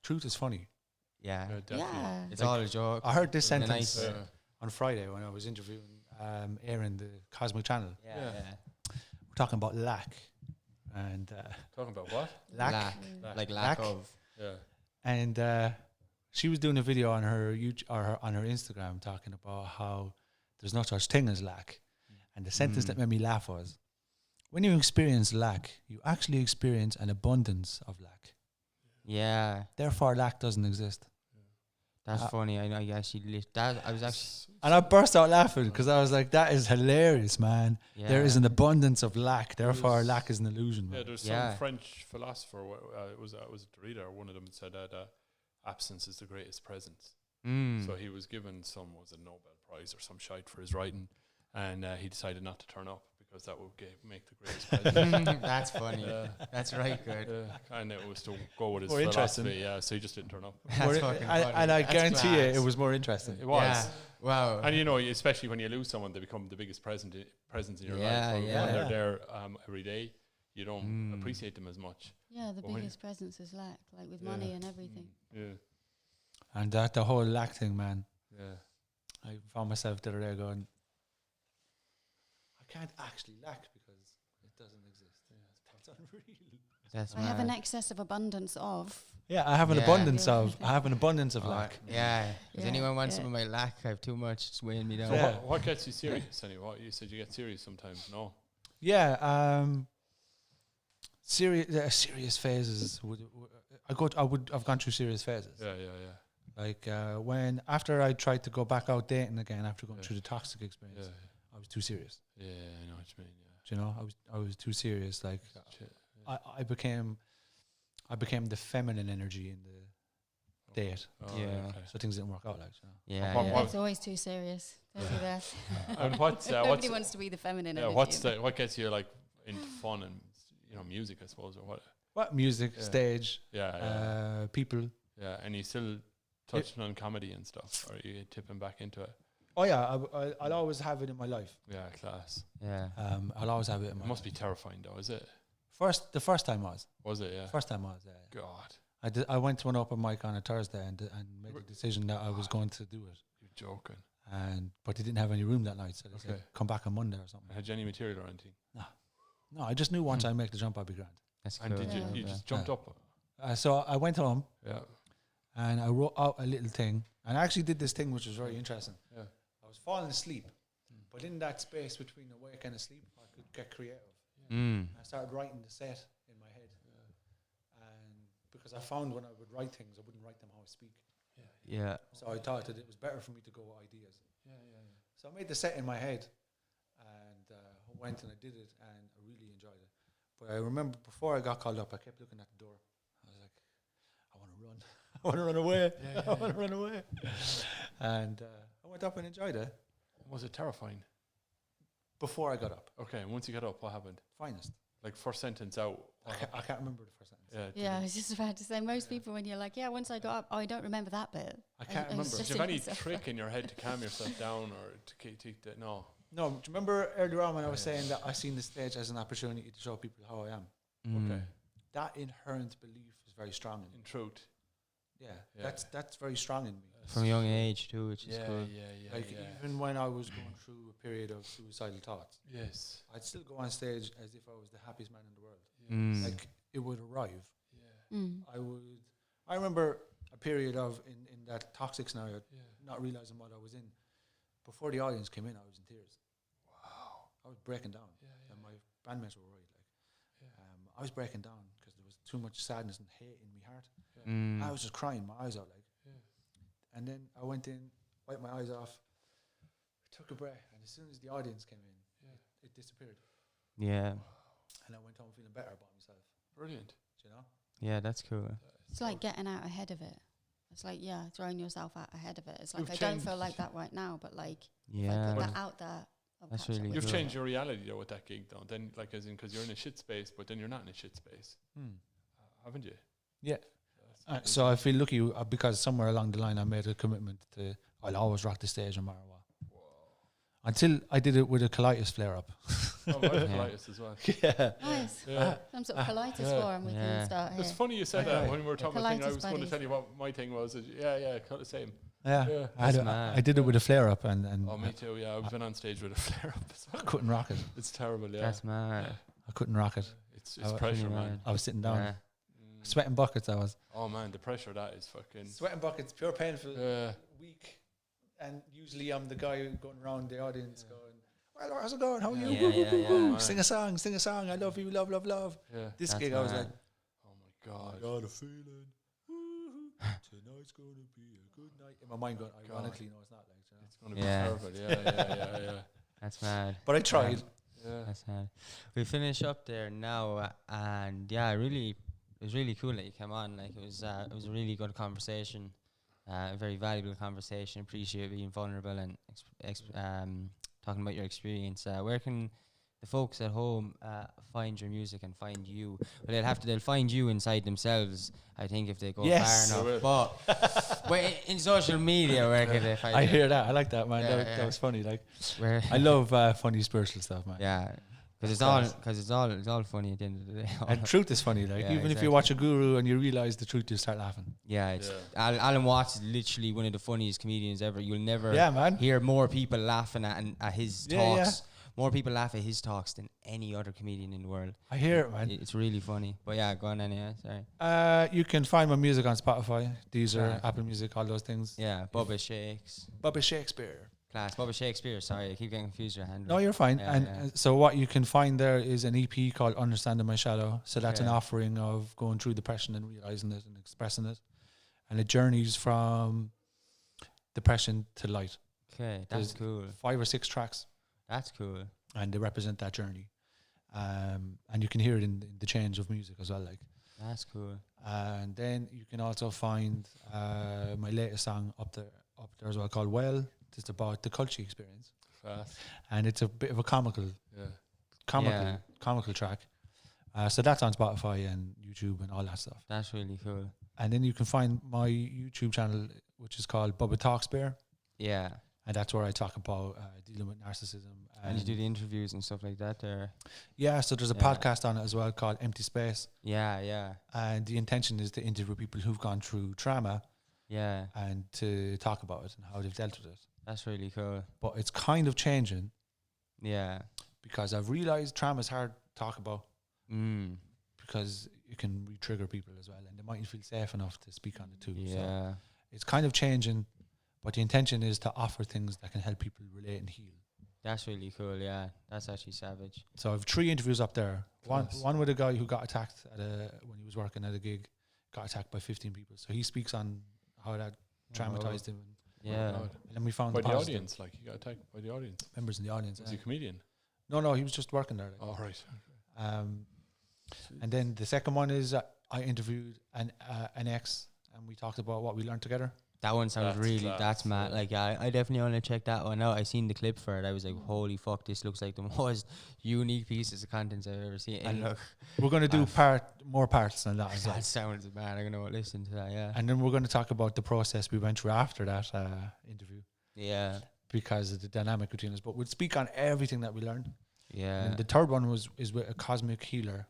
truth is funny. Yeah. Definitely. Yeah. It's all a joke. I heard this In a sentence nice- on Friday when I was interviewing Aaron, the Cosmic Channel. Yeah. Yeah. Yeah. We're talking about lack and Talking about what? lack. Like lack Lack. of. Yeah. And she was doing a video on her YouTube or on her Instagram talking about how there's no such thing as lack. And the sentence that made me laugh was, when you experience lack, you actually experience an abundance of lack. Yeah. Therefore, lack doesn't exist. That's funny. I know you actually that. I was actually. And I burst out laughing because I was like, that is hilarious, man. Yeah. There is an abundance of lack. Therefore, There's- lack is an illusion, man. Yeah, there's Yeah. some French philosopher. It was Derrida. One of them said that absence is the greatest presence. So he was given was a Nobel Prize or some shite for his writing, and he decided not to turn up because that would make the greatest presence. That's funny. That's right. Good. And it was to go with his More interesting. philosophy. Yeah, so he just didn't turn up. That's fucking funny. And I That's guarantee you, class. it was more interesting. It was. Yeah. Wow. And especially when you lose someone, they become the biggest presence in your Yeah, life. yeah. When they're Yeah. there every day, you don't appreciate them as much. Yeah, the But when biggest presence is lack, like with Yeah. money and everything. Yeah, And the whole lack thing, man. yeah. I found myself the other day going, I can't actually lack because it doesn't exist. That's unreal. That's I have an mad. excess of abundance of. Yeah, I have an Yeah. abundance Yeah. of. I have an abundance of Oh, lack. Yeah. Does Yeah, anyone want yeah. some of my lack? I have too much. It's weighing me down. So Yeah. what gets you serious anyway? You said you get serious sometimes. No. Yeah, serious phases. I've gone through serious phases. Yeah, yeah, yeah. Like when after I tried to go back out dating again after going Yeah. through the toxic experience, Yeah, I was too serious. yeah, I know what you mean. Yeah. Do you know, I was too serious. Like Shit. I became the feminine energy in the date, Oh, Yeah. okay. so things didn't work out. Like, you know. Yeah. What- yeah. what- It's always too serious. Don't do that. And what's Nobody wants to be the feminine energy. what gets you like into fun and music, I suppose, or what? What music, Yeah. stage, Yeah, people. yeah. And you still touching on comedy and stuff, or are you tipping back into it? Oh yeah, I'll always have it in my life. Yeah, class. Yeah. I'll always have it in my It must life. be terrifying though, is it? The first time was. Was it? Yeah. First time was. God, I went to an open mic on a Thursday and made the decision that I was going to do it. you're joking. But they didn't have any room that night, so they said, Okay. come back on Monday or something. Had you any material or anything? No, I just knew once I make the jump, I'd be grand. That's And cool. did you? Yeah. You just jumped up. So I went home Yeah. and I wrote out a little thing. And I actually did this thing which was very interesting. Yeah. I was falling asleep, but in that space between awake and asleep, I could get creative. I started writing the set in my head. And because I found when I would write things, I wouldn't write them how I speak. Yeah. So I thought that it was better for me to go with ideas. Yeah, yeah, yeah. So I made the set in my head and went and I did it and I really enjoyed it. But I remember before I got called up, I kept looking at the door. I was like, I want to run. I want to run away. I want to run away. And I went up and enjoyed it Was it terrifying? before I got up. Okay, and once you got up, what happened? Finest. Like first sentence out. what I can't remember the first sentence. happened? Yeah, I was just about to say, most people, when you're like, yeah, once I got up, oh, I don't remember that bit. I can't I was remember. just Do you have any thinking so. trick in your head to calm yourself down or to keep that? No. No, do you remember earlier on when I was saying that I seen the stage as an opportunity to show people how I am? Okay. That inherent belief is very strong in me. In truth. Yeah, that's very strong in me. From a young age too, which is cool. yeah, Like even when I was going through a period of suicidal thoughts, Yes. I'd still go on stage as if I was the happiest man in the world. Mm. Like it would arrive. Yeah. I remember a period of in that toxic scenario, Yeah. not realizing what I was in. Before the audience came in, I was in tears. Wow. I was breaking down, Yeah, and my bandmates were worried. Like, I was breaking down because there was too much sadness and hate in my heart. I was just crying my eyes out, like. Yeah. And then I went in, wiped my eyes off, took a breath, and as soon as the audience came in, it disappeared. Yeah. And I went home feeling better about myself. Brilliant. Do you know? Yeah, that's cool. It's like getting out ahead of it. It's like, yeah, throwing yourself out ahead of it. It's like, You've I don't changed. feel like that right now, but like, if I Yeah. put that out there, I'll That's catch up really with You've it. cool. changed your reality though with that gig, though. Then, like, as in, because you're in a shit space, but then you're not in a shit space, haven't you? Yeah. That's So I feel lucky because somewhere along the line I made a commitment to I'll always rock the stage no matter what. Until I did it with a colitis flare-up. Oh, I have colitis as well. Yeah. Nice. Yeah. Some sort of colitis Yeah. forum we Yeah. can start It's here. funny you said that when we were talking about thing. I Colitis was going to buddies. tell you what my thing was. Yeah, kind of the same. Yeah. Yeah. I, That's mad. I did it with a flare-up and Oh, me too. Yeah, I've been on stage with a flare up as I well. couldn't rock it. It's terrible. Yeah, That's mad. I couldn't rock it. it's Oh, pressure, pretty man. mad. I was sitting down. Yeah. Sweating buckets I was. Oh man, the pressure of that is fucking. Sweating buckets, pure painful, Yeah. weak. And usually I'm the guy going around the audience going, well, how's it going? How are you? Yeah. Sing a song. I love you, love. Yeah. This That's gig I was mad. like, Oh my god. got a feeling. Tonight's going to be a good night. In my mind going, ironically, no, it's not like, you know. It's gonna be Yeah. terrible. Yeah. That's mad. But I tried. Yeah. That's mad. We finish up there now, and yeah, it was really cool that you came on. Like it was a really good conversation, a very valuable conversation. Appreciate being vulnerable and talking about your experience. Where can the folks at home find your music and find you? Well, they'll find you inside themselves, I think, if they go Yes. far enough. But in social media, where can they find I you? hear that. I like that, man. Yeah, That was funny. Like, Where I love funny spiritual stuff, man. yeah, because it's all funny at the end of the day. And truth is funny. Like, Yeah, even if exactly. you watch a guru and you realize the truth, you start laughing. Yeah, it's Alan Watts is literally one of the funniest comedians ever. You'll never Yeah, man. hear more people laughing at his Yeah, talks. More people laugh at his talks than any other comedian in the world. I hear it, man. It's really funny. But yeah, go on anyway. Sorry. You can find my music on Spotify, Deezer, Right. Apple Music, all those things. Yeah, Bubba Shakes. Bubba Shakespeare. Class. Bubba Shakespeare. Sorry, I keep getting confused with your hand. No, you're fine. Yeah, and yeah. so what you can find there is an EP called Understanding My Shadow. So that's an Okay. offering of going through depression and realizing it and expressing it. And it journeys from depression to light. Okay, that's There's cool. 5 or 6 tracks, That's cool. and they represent that journey. And you can hear it in the change of music as well. Like, That's cool. and then you can also find my latest song up there as well, called Well. It's about the culture experience, Fast. and it's a bit of a comical Yeah. comical track. So that's on Spotify and YouTube and all that stuff. That's really cool. And then you can find my YouTube channel, which is called Bubba Shakespeare, Yeah. and that's where I talk about dealing with narcissism. And you do the interviews and stuff like that there. Yeah, so there's a Yeah. podcast on it as well called Empty Space, Yeah. and the intention is to interview people who've gone through trauma Yeah. and to talk about it and how they've dealt with it. That's really cool. But it's kind of changing Yeah. because I've realized trauma is hard to talk about Mm. because it can re-trigger people as well, and they mightn't feel safe enough to speak on it too. So Yeah. it's kind of changing, but the intention is to offer things that can help people relate and heal. That's really cool. Yeah. That's actually savage. So I've 3 interviews up there. Class. One with a guy who got attacked when he was working at a gig, got attacked by 15 people. So he speaks on how that traumatized him. Yeah. God. And then we found By the the positive audience, like you got attacked by the audience. members in the audience. Was he a comedian? No, he was just working there. Like. Oh right. And then the second one is I interviewed an ex, and we talked about what we learned together. That one sounds That's really, class, that's mad. yeah. Like, I definitely want to check that one out. I seen the clip for it. I was like, holy fuck, this looks like the most unique pieces of content I've ever seen. And look, We're going to do more parts than that as well. that sounds bad. I'm going to listen to that, yeah. And then we're going to talk about the process we went through after that interview, Yeah. because of the dynamic between us. But we'll speak on everything that we learned. Yeah. And the third one is with a cosmic healer,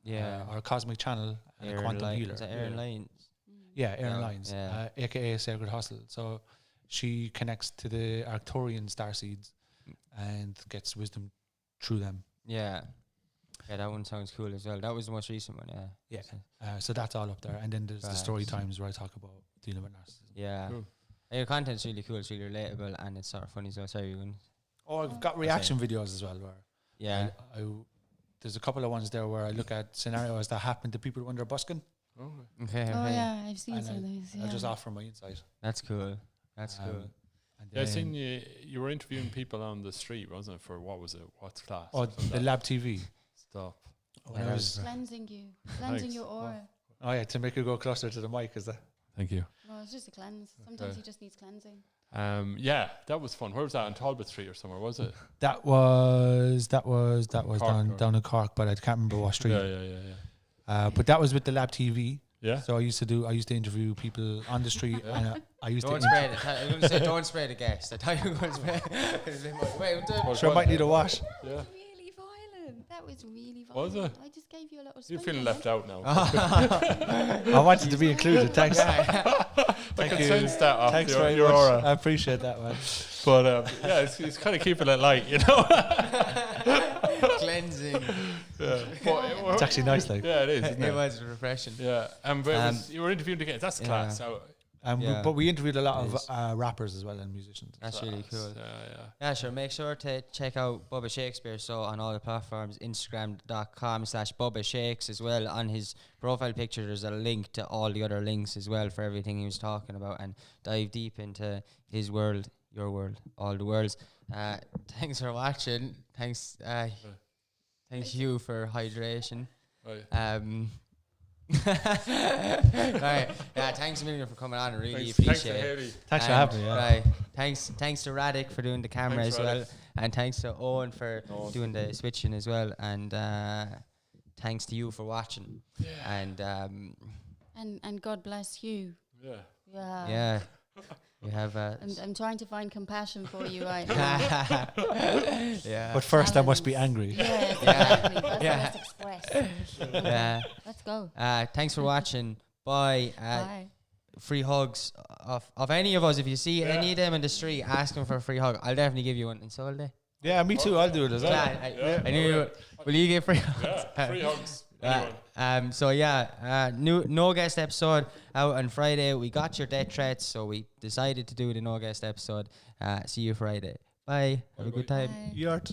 Yeah. or a cosmic channel and a quantum healer. Is that Aaron Lyons? Yeah, Erin Yeah, Lyons, yeah. aka Sacred Hustle. So she connects to the Arcturian starseeds and gets wisdom through them. Yeah. Yeah, that one sounds cool as well. That was the most recent one, yeah. Yeah. So that's all up there. And then there's the Right. story times where I talk about dealing with narcissism. Yeah. Cool. And your content's really cool. It's really relatable and it's sort of funny. So sorry, you're going. Oh, I've got reaction videos as well where Yeah. I there's a couple of ones there where I look at scenarios that happen to people when they're busking. Oh. Okay. Oh okay. yeah, I've seen And some of those. I Yeah. just offer my insight. That's cool. That's cool. And Yeah, I then- seen you were interviewing people on the street, wasn't it? For what was it? What's class? Oh, Something the like Lab TV. that. Stop. When Yeah, I was, Cleansing you, Thanks. your aura. oh yeah, to make you go closer to the mic, is that? Thank you. Well, it's just a cleanse. Sometimes Okay. he just needs cleansing. Yeah, that was fun. Where was that? On Talbot Street or somewhere, was it? That was Cork, down in Cork, but I can't remember what street. Yeah. But that was with the Lab TV. Yeah. So I used to interview people on the street, and I used Don't to. spray it. I was going to say don't spray the gas. I thought you were going to spray. Wait, Sure, I might need a wash. Yeah. Really violent. That was really Was violent. it? I just gave you a little. You're spanking feeling there. left out now. I wanted to be included. Thanks. I can sense that off Thanks your, very your much. aura. I appreciate that, man. But yeah, it's kind of keeping it light, you know. Cleansing. Yeah. But It's actually nice, like. yeah, it is. Isn't It it? was refreshing. Yeah. But it was, you were interviewing again. That's class. So, Yeah. But we interviewed a lot It of rappers as well and musicians. That's really cool. Yeah. Yeah, sure. Make sure to check out Bubba Shakespeare. So on all the platforms, Instagram.com/Bubba Shakes as well. On his profile picture, there's a link to all the other links as well for everything he was talking about, and dive deep into his world, your world, all the worlds. Thanks for watching. Thanks you for hydration. Right. Right. Yeah, thanks a million for coming on. I really Thanks to appreciate it. Haley. Thanks for having me. Yeah. Right. Thanks to Radic for doing the camera Thanks, as well. Radic. And thanks to Owen for Owen. doing the switching as well. And thanks to you for watching. And And God bless you. Yeah. Yeah. we have I'm trying to find compassion for you right now. yeah. But first, I must be angry. Yes, exactly. That's Yeah. let's express. Yeah. Let's go. Thanks for watching. Bye. Bye. Free hugs of any of us. If you see any of them in the street, ask them for a free hug. I'll definitely give you one. And so will they. Yeah, me too. I'll do it as well. I knew you would. Will you give free hugs? Yeah. Free hugs. Anyone. So yeah, no guest episode out on Friday. We got your death threats, so we decided to do the no guest episode. See you Friday. Bye. Have a good time. Bye. Yurt.